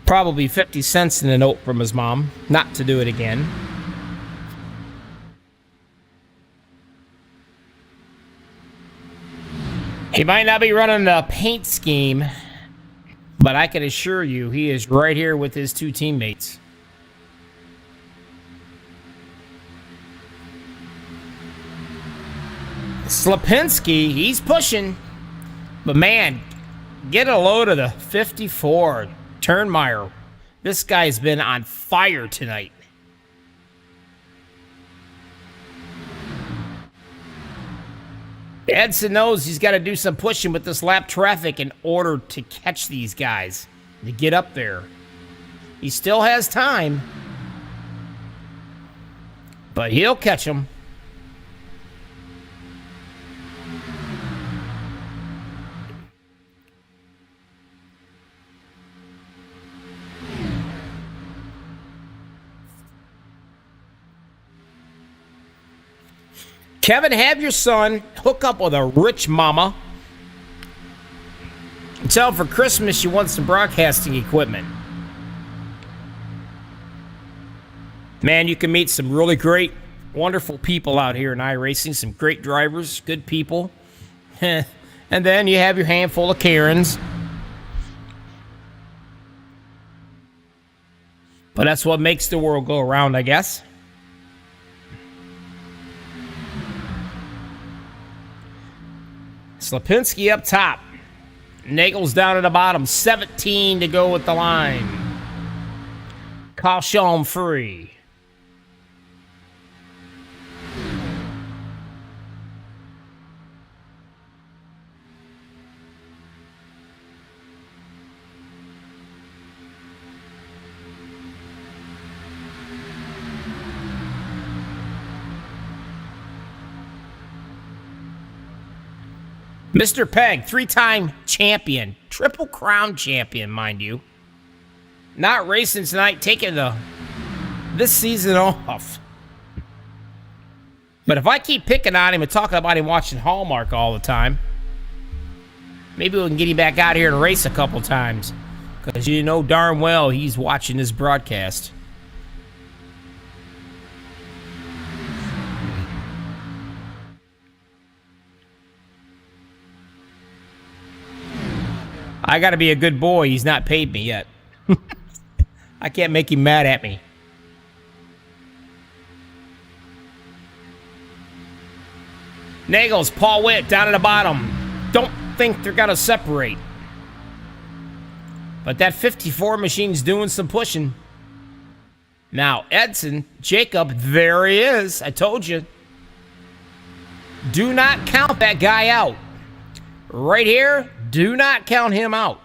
A: probably 50 cents in a note from his mom not to do it again. He might not be running the paint scheme, but I can assure you he is right here with his 2 teammates. Slapinski, he's pushing. But man, get a load of the 54. Turnmeyer. This guy's been on fire tonight. Edson knows he's got to do some pushing with this lap traffic in order to catch these guys, to get up there. He still has time. But he'll catch them. Kevin, have your son hook up with a rich mama. And tell her for Christmas you want some broadcasting equipment. Man, you can meet some really great, wonderful people out here in iRacing. Some great drivers, good people. And then you have your handful of Karens. But that's what makes the world go around, I guess. Slapinski up top. Nagel's down at the bottom. 17 to go with the line. Caution free. Mr. Peg, 3-time champion, Triple Crown champion, mind you. Not racing tonight, taking this season off. But if I keep picking on him and talking about him watching Hallmark all the time, maybe we can get him back out here to race a couple times. Because you know darn well he's watching this broadcast. I got to be a good boy. He's not paid me yet. I can't make him mad at me. Nagels, Paul Witt down at the bottom. Don't think they're going to separate. But that 54 machine's doing some pushing. Now, Edson, Jacob, there he is. I told you. Do not count that guy out. Right here, do not count him out.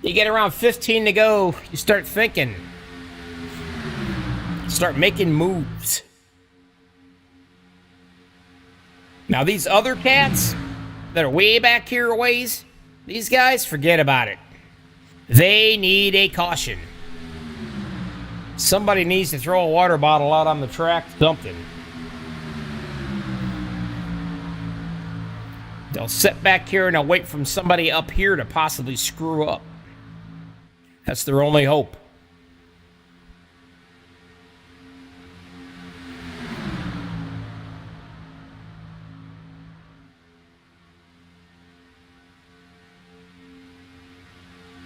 A: You get around 15 to go, you start thinking. Start making moves. Now these other cats that are way back here a ways, these guys, forget about it. They need a caution. Somebody needs to throw a water bottle out on the track, something. They'll sit back here and they'll wait for somebody up here to possibly screw up. That's their only hope.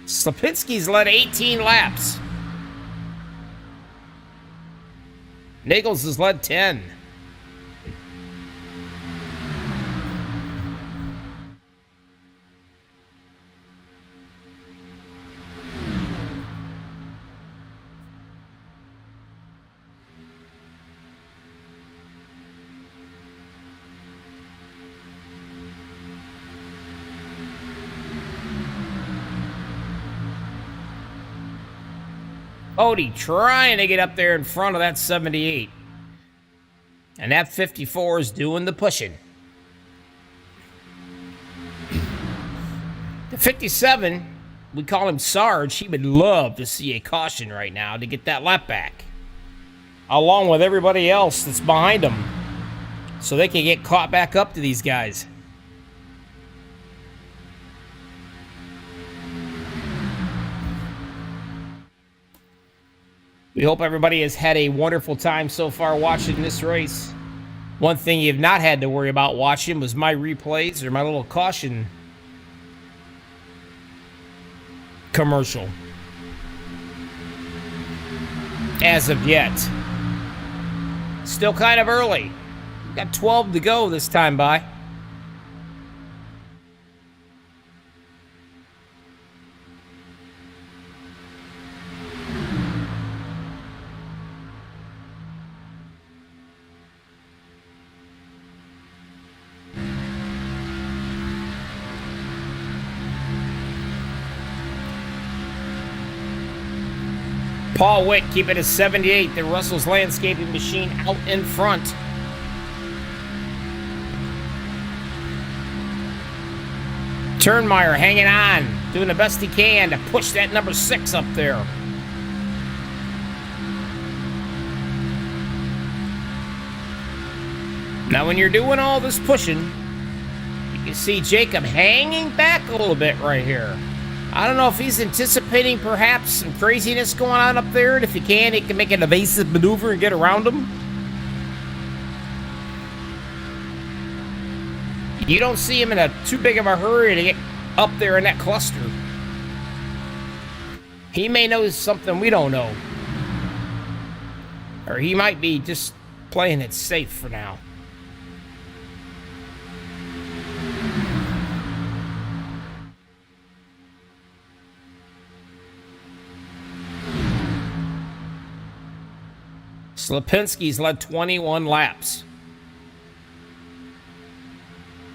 A: Slapinski's led 18 laps. Nagels has led 10. Odie trying to get up there in front of that 78. And that 54 is doing the pushing. The 57, we call him Sarge. He would love to see a caution right now to get that lap back. Along with everybody else that's behind him. So they can get caught back up to these guys. We hope everybody has had a wonderful time so far watching this race. One thing you've not had to worry about watching was my replays or my little caution commercial. As of yet. Still kind of early. Got 12 to go this time by. Paul Witt keeping his 78. The Russell's Landscaping Machine out in front. Turnmeyer hanging on, doing the best he can to push that number 6 up there. Now, when you're doing all this pushing, you can see Jacob hanging back a little bit right here. I don't know if he's anticipating perhaps some craziness going on up there, and if he can make an evasive maneuver and get around him. You don't see him in a too big of a hurry to get up there in that cluster. He may know something we don't know. Or he might be just playing it safe for now. Slapinski's led 21 laps.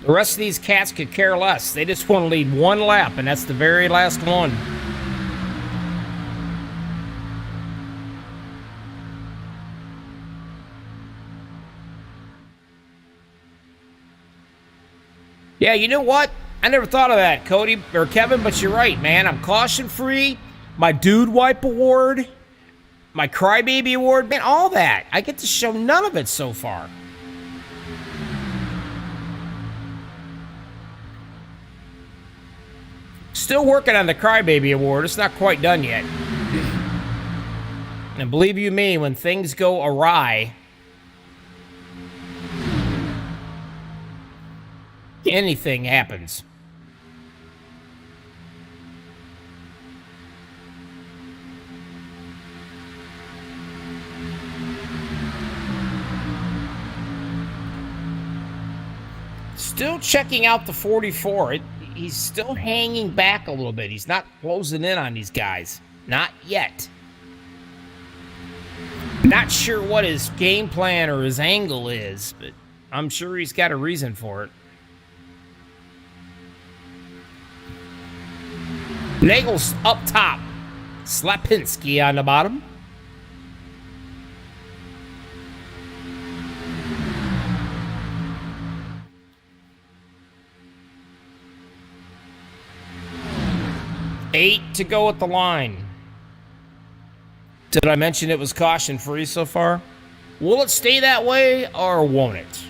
A: The rest of these cats could care less. They just want to lead 1 lap, and that's the very last one. Yeah, you know what? I never thought of that, Cody or Kevin, but you're right, man. I'm caution-free. My Dude Wipe Award. My Crybaby Award. Man, all that. I get to show none of it so far. Still working on the Crybaby Award. It's not quite done yet. And believe you me, when things go awry, anything happens. Still checking out the 44. He's still hanging back a little bit. He's not closing in on these guys. Not yet. Not sure what his game plan or his angle is, but I'm sure he's got a reason for it. Nagel's up top. Slapinski on the bottom. Eight to go at the line. Did I mention it was caution-free so far? Will it stay that way, or won't it?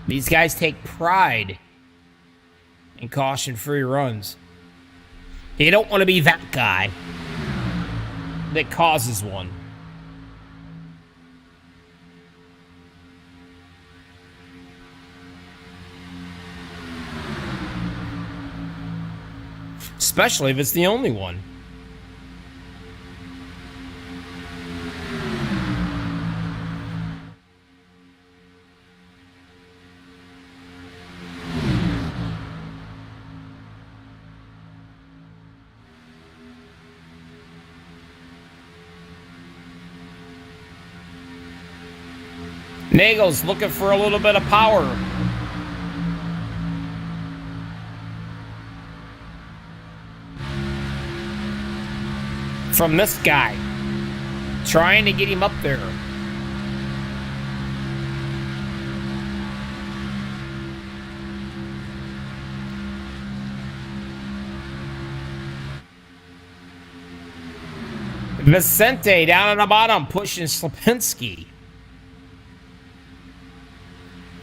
A: These guys take pride in caution-free runs. You don't want to be that guy that causes one. Especially if it's the only one. Nagel's looking for a little bit of power. From this guy. Trying to get him up there. Vicente down on the bottom pushing Slapinski.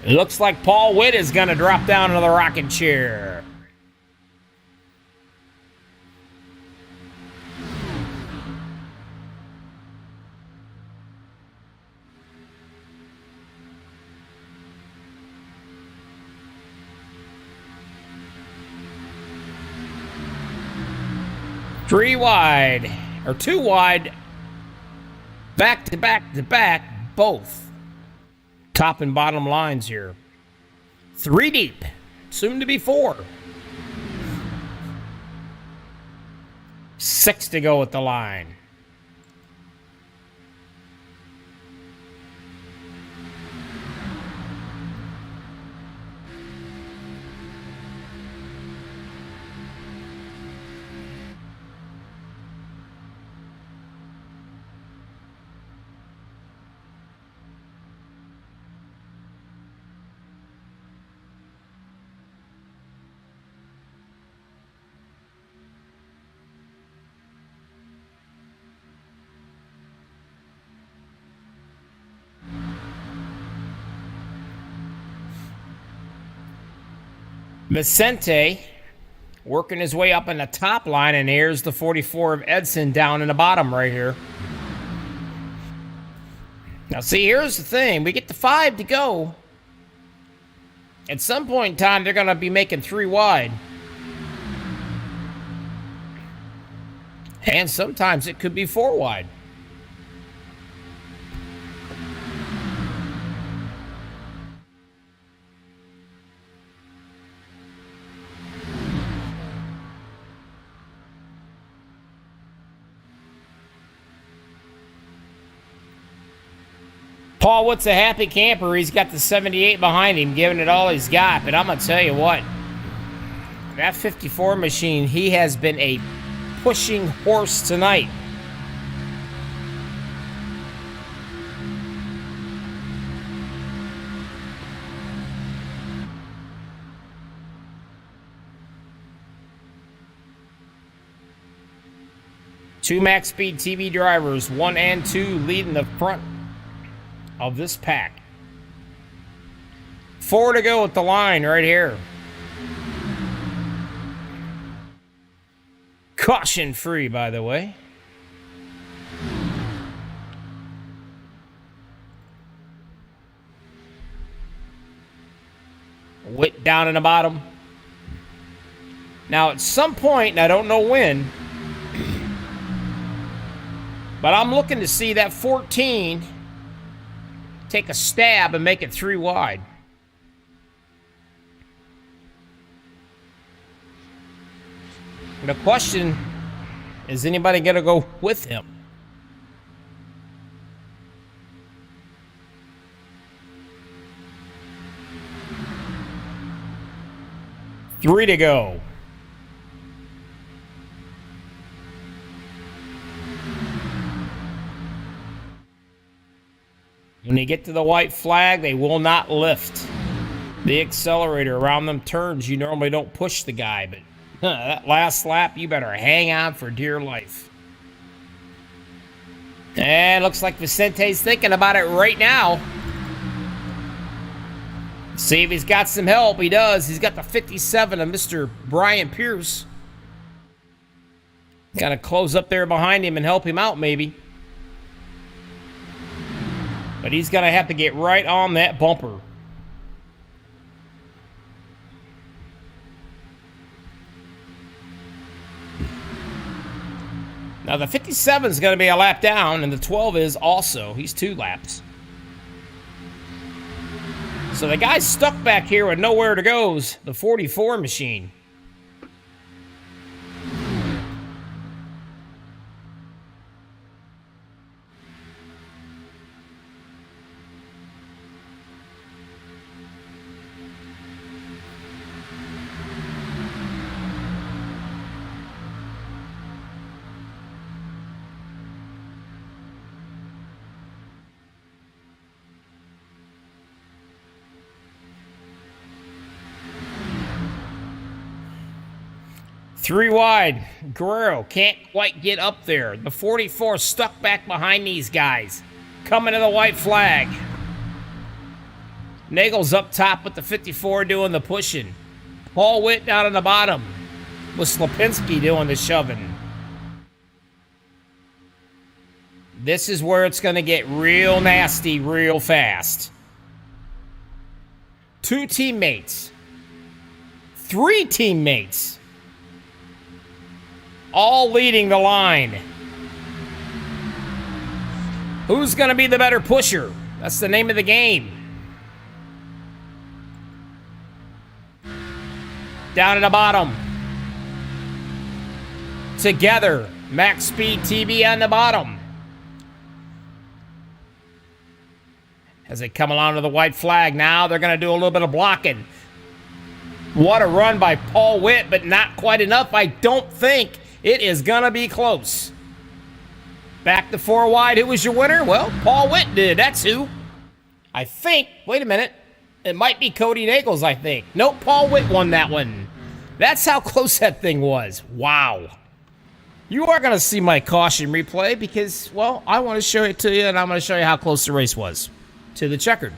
A: It looks like Paul Witt is going to drop down into the rocking chair. Three wide, or two wide, back to back to back, both. Top and bottom lines here. 3 deep, soon to be 4. 6 to go at the line. Vicente working his way up in the top line, and here's the 44 of Edson down in the bottom right here. Now, see, here's the thing. We get the 5 to go. At some point in time, they're going to be making 3 wide. And sometimes it could be 4 wide. Paul Witt's a happy camper. He's got the 78 behind him, giving it all he's got. But I'm going to tell you what, that 54 machine, he has been a pushing horse tonight. Two MaxspeedTV drivers, 1 and 2, leading the front of this pack. 4 to go at the line right here. Caution free, by the way. Witt down in the bottom. Now, at some point, and I don't know when, but I'm looking to see that 14 take a stab and make it 3 wide. The question is anybody going to go with him? Three to go. When they get to the white flag, they will not lift the accelerator around them turns. You normally don't push the guy, but that last lap, you better hang on for dear life. And looks like Vicente's thinking about it right now. See if he's got some help. He does. He's got the 57 of Mr. Brian Pierce. Got to close up there behind him and help him out, maybe. But he's going to have to get right on that bumper. Now, the 57 is going to be a lap down, and the 12 is also. He's 2 laps. So the guy's stuck back here with nowhere to go. The 44 machine. Three wide. Guerrero can't quite get up there. The 44 stuck back behind these guys. Coming to the white flag. Nagel's up top with the 54 doing the pushing. Paul Witt down on the bottom with Slapinski doing the shoving. This is where it's going to get real nasty real fast. 2 teammates. 3 teammates. All leading the line. Who's going to be the better pusher? That's the name of the game. Down at the bottom. Together. MaxspeedTV on the bottom. As they come along to the white flag now, they're going to do a little bit of blocking. What a run by Paul Witt, but not quite enough, I don't think. It is going to be close. Back to 4 wide. Who was your winner? Well, Paul Witt did. That's who. I think. Wait a minute. It might be Cody Nagels, I think. Nope, Paul Witt won that one. That's how close that thing was. Wow. You are going to see my caution replay because, well, I want to show it to you, and I'm going to show you how close the race was to the checkered.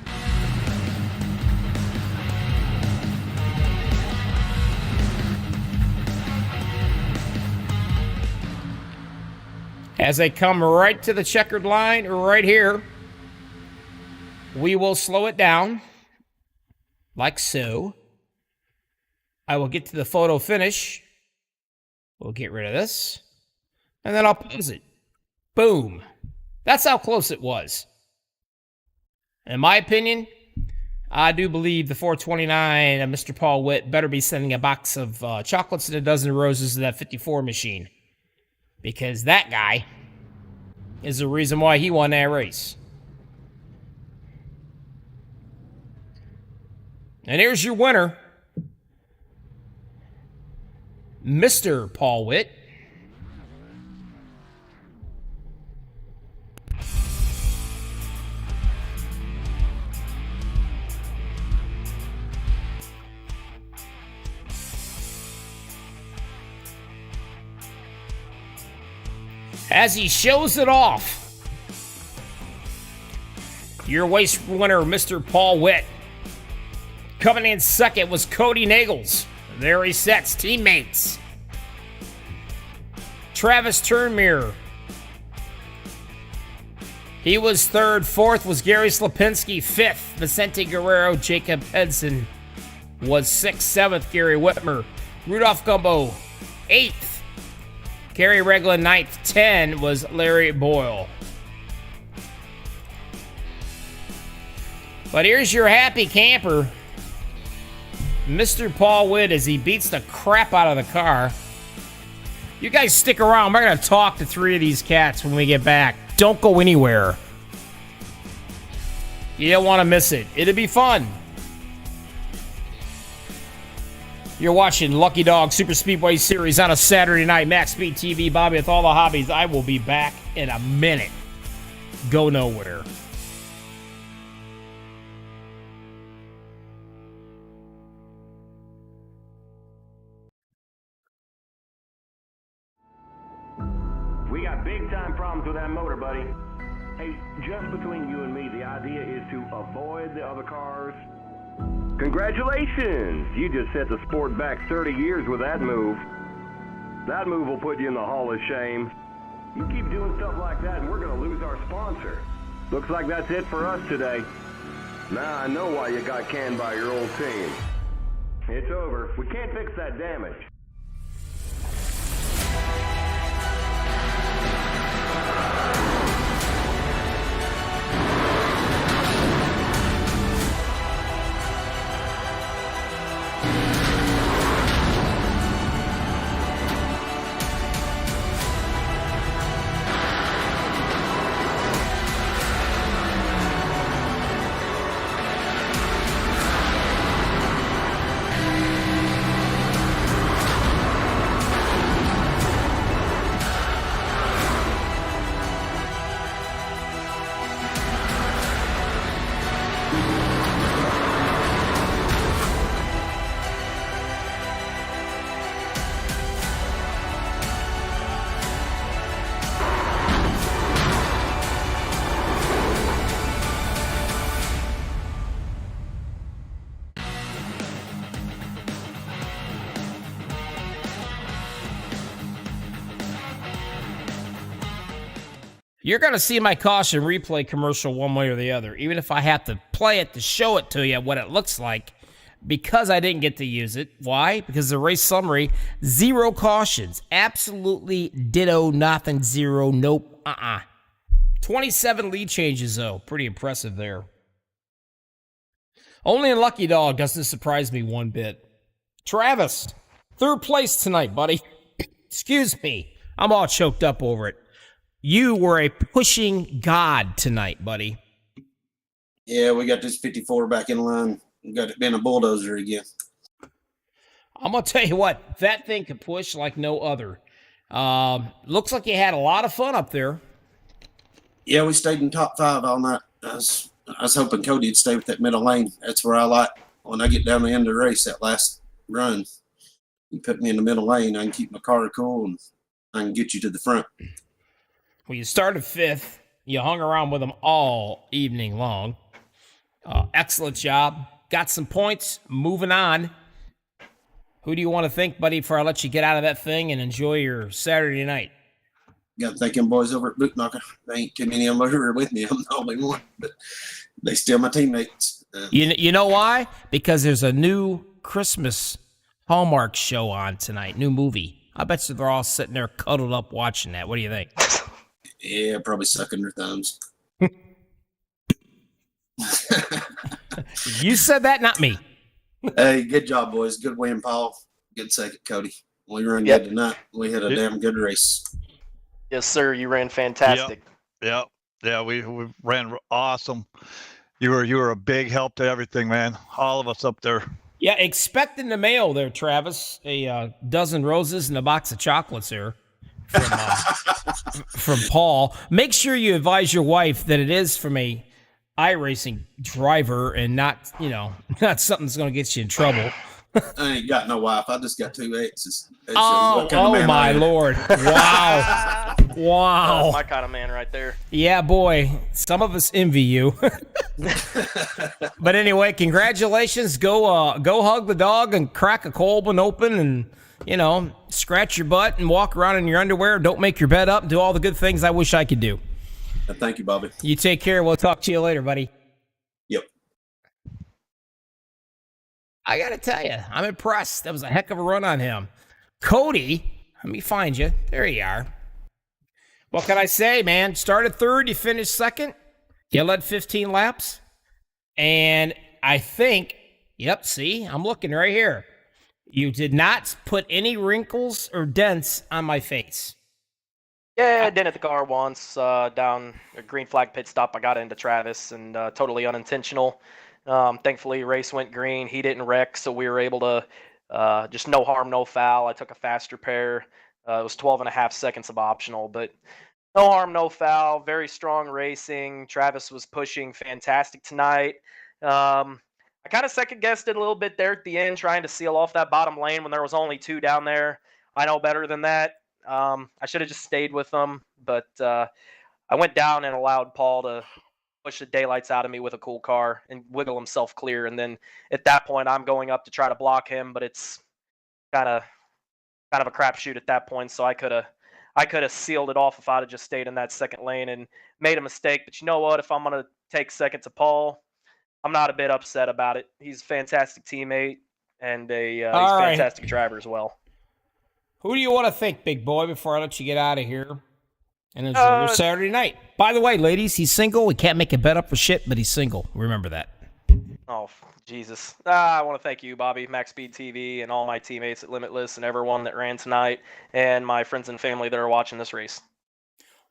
A: As they come right to the checkered line right here, we will slow it down like so. I will get to the photo finish. We'll get rid of this. And then I'll pause it. Boom. That's how close it was. In my opinion, I do believe the 429 of Mr. Paul Witt better be sending a box of chocolates and a dozen roses to that 54 machine. Because that guy is the reason why he won that race. And here's your winner, Mr. Paul Witt. As he shows it off, your race winner, Mr. Paul Witt. Coming in second was Cody Nagels. There he sets teammates. Travis Turnmere. He was third. Fourth was Gary Slapinski. Fifth, Vicente Guerrero. Jacob Edson was sixth. Seventh, Gary Whitmer. Rudolph Gumbo, eighth. Gary Regland, ninth. 10 was Larry Boyle. But here's your happy camper, Mr. Paul Witt, as he beats the crap out of the car. You guys stick around. We're going to talk to three of these cats when we get back. Don't go anywhere. You don't want to miss it. It'll be fun. You're watching Lucky Dog Super Speedway Series on a Saturday night. MaxspeedTV, Bobby with all the hobbies. I will be back in a minute. Go nowhere.
C: We got big time problems with that motor, buddy. Hey, just between you and me, the idea is to avoid the other cars. Congratulations! You just set the sport back 30 years with that move. That move will put you in the Hall of Shame. You keep doing stuff like that and we're going to lose our sponsor. Looks like that's it for us today. Now I know why you got canned by your old team. It's over. We can't fix that damage.
A: You're going to see my caution replay commercial one way or the other, even if I have to play it to show it to you what it looks like, because I didn't get to use it. Why? Because the race summary, 0 cautions. Absolutely ditto, nothing, 0, nope, 27 lead changes, though. Pretty impressive there. Only in Lucky Dog doesn't this surprise me one bit. Travis, third place tonight, buddy. Excuse me. I'm all choked up over it. You were a pushing god tonight, buddy.
D: Yeah, we got this 54 back in line. We got it being a bulldozer again.
A: I'm going to tell you what, that thing could push like no other. Looks like you had a lot of fun up there.
D: Yeah, we stayed in top 5 all night. I was hoping Cody would stay with that middle lane. That's where I like, when I get down the end of the race, that last run, you put me in the middle lane, I can keep my car cool, and I can get you to the front.
A: Well, you started 5th. You hung around with them all evening long. Excellent job. Got some points. Moving on. Who do you want to thank, buddy, before I let you get out of that thing and enjoy your Saturday night?
D: got to thank them boys over at Boot Knocker. There ain't too many of them over with me. I'm the only one, but they still my teammates.
A: You know why? Because there's a new Christmas Hallmark show on tonight, new movie. I bet you they're all sitting there cuddled up watching that. What do you think?
D: Yeah, probably sucking their thumbs.
A: You said that, not me.
D: Hey, good job, boys. Good win, Paul. Good second, Cody. We run good tonight. We had a damn good race.
E: Yes, sir. You ran fantastic.
F: Yeah, we ran awesome. You were a big help to everything, man. All of us up there.
A: Yeah, expect in the mail there, Travis, a dozen roses and a box of chocolates there from Paul. Make sure you advise your wife that it is from a iRacing driver and not, not something that's going to get you in trouble.
D: I ain't got no wife. I just got 2 exes.
A: Oh my Lord. Wow. Wow.
E: That's my kind of man right there.
A: Yeah, boy. Some of us envy you. But anyway, congratulations. Go hug the dog and crack a cold one open and, scratch your butt and walk around in your underwear. Don't make your bed up. Do all the good things I wish I could do.
D: Thank you, Bobby.
A: You take care. We'll talk to you later, buddy.
D: Yep.
A: I got to tell you, I'm impressed. That was a heck of a run on him. Cody, let me find you. There you are. What can I say, man? Started third, you finished second. You led 15 laps. And I think, see, I'm looking right here. You did not put any wrinkles or dents on my face.
E: Yeah, I did at the car once down a green flag pit stop. I got into Travis and totally unintentional. Thankfully, race went green. He didn't wreck, so we were able to just no harm, no foul. I took a faster pair. It was 12 and a half seconds of optional, but no harm, no foul. Very strong racing. Travis was pushing fantastic tonight. I kind of second-guessed it a little bit there at the end, trying to seal off that bottom lane when there was only 2 down there. I know better than that. I should have just stayed with them, but I went down and allowed Paul to push the daylights out of me with a cool car and wiggle himself clear. And then at that point, I'm going up to try to block him, but it's kind of a crapshoot at that point. So I could have sealed it off if I'd have just stayed in that second lane and made a mistake. But you know what? If I'm going to take second to Paul, I'm not a bit upset about it. He's a fantastic teammate and he's a fantastic driver as well.
A: Who do you want to think, big boy, before I let you get out of here? And it's your Saturday night. By the way, ladies, he's single. We can't make a bet up for shit, but he's single. Remember that.
E: Oh, Jesus. I want to thank you, Bobby, MaxspeedTV, and all my teammates at Limitless and everyone that ran tonight, and my friends and family that are watching this race.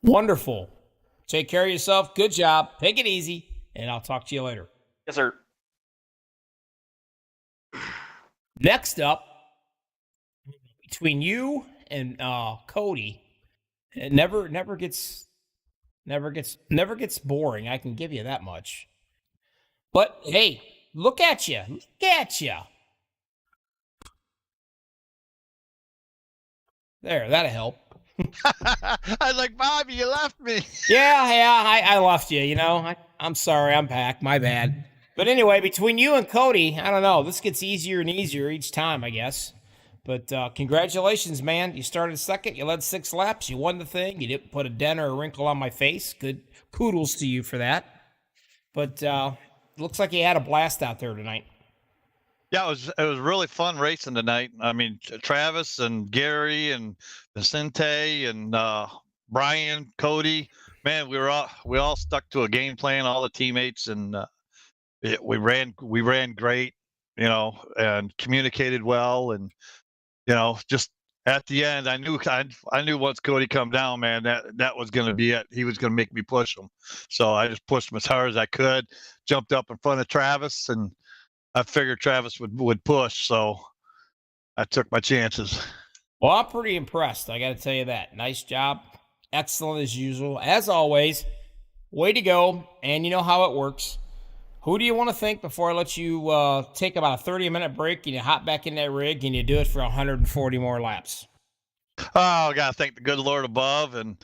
A: Wonderful. Take care of yourself. Good job. Take it easy, and I'll talk to you later.
E: Yes, sir.
A: Next up, between you and Cody, it never gets boring. I can give you that much. But hey, look at you. Look at you. There, that'll help.
F: I was like, Bobby, you left me.
A: Yeah, I left you, I'm sorry, I'm back. My bad. But anyway, between you and Cody, I don't know. This gets easier and easier each time, I guess. But congratulations, man. You started second. You led 6 laps. You won the thing. You didn't put a dent or a wrinkle on my face. Good. Kudos to you for that. But looks like you had a blast out there tonight.
F: Yeah, it was really fun racing tonight. I mean, Travis and Gary and Vicente and Brian, Cody, man, we all stuck to a game plan, all the teammates, and we ran great, and communicated well, and just at the end, I knew once Cody come down, man, that was going to be it. He was going to make me push him, so I just pushed him as hard as I could, jumped up in front of Travis, and I figured Travis would push, so I took my chances.
A: Well, I'm pretty impressed. I got to tell you that. Nice job. Excellent as usual. As always, way to go. And you know how it works. Who do you want to thank before I let you take about a 30-minute break and you hop back in that rig and you do it for 140 more laps?
F: Oh, I got to thank the good Lord above and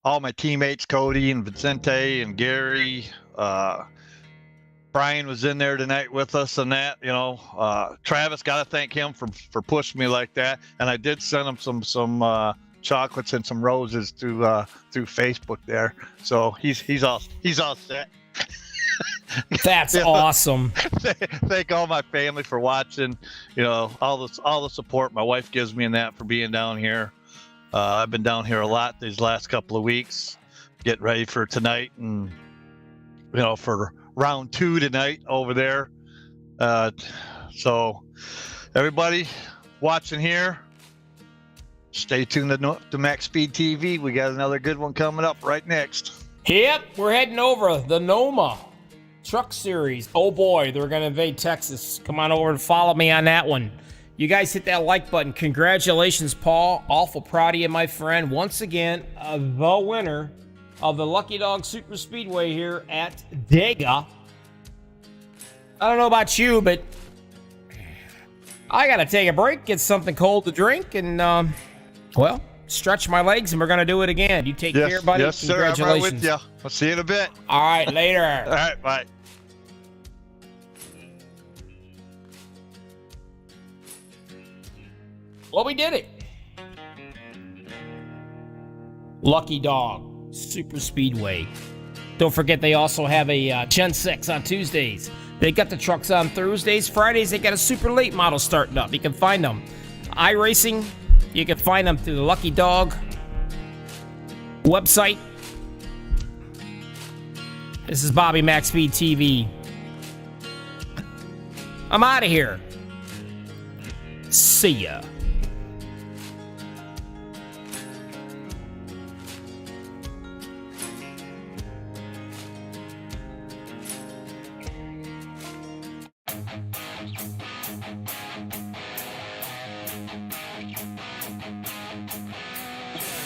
F: all my teammates, Cody and Vicente and Gary. Brian was in there tonight with us and that, Travis, got to thank him for pushing me like that. And I did send him some chocolates and some roses through Facebook there. So he's all set.
A: That's awesome.
F: Thank all my family for watching. All the support my wife gives me in that for being down here. I've been down here a lot these last couple of weeks, getting ready for tonight and for round 2 tonight over there. So everybody watching here, stay tuned to MaxspeedTV. We got another good one coming up right next.
A: Yep, we're heading over the Noma Truck Series. Oh boy, they're going to invade Texas. Come on over and follow me on that one. You guys hit that like button. Congratulations, Paul. Awful proud of you, my friend. Once again, the winner of the Lucky Dog Super Speedway here at Dega. I don't know about you, but I got to take a break, get something cold to drink, and, well, stretch my legs, and we're going to do it again. You take care, buddy.
F: Yes, sir.
A: Congratulations.
F: I'm right with you. I'll see you in a bit.
A: All right, later.
F: All right, bye.
A: Well, we did it. Lucky Dog Super Speedway. Don't forget they also have a Gen 6 on Tuesdays. They got the trucks on Thursdays. Fridays, they got a super late model starting up. You can find them. iRacing, you can find them through the Lucky Dog website. This is Bobby MaxspeedTV. I'm out of here. See ya.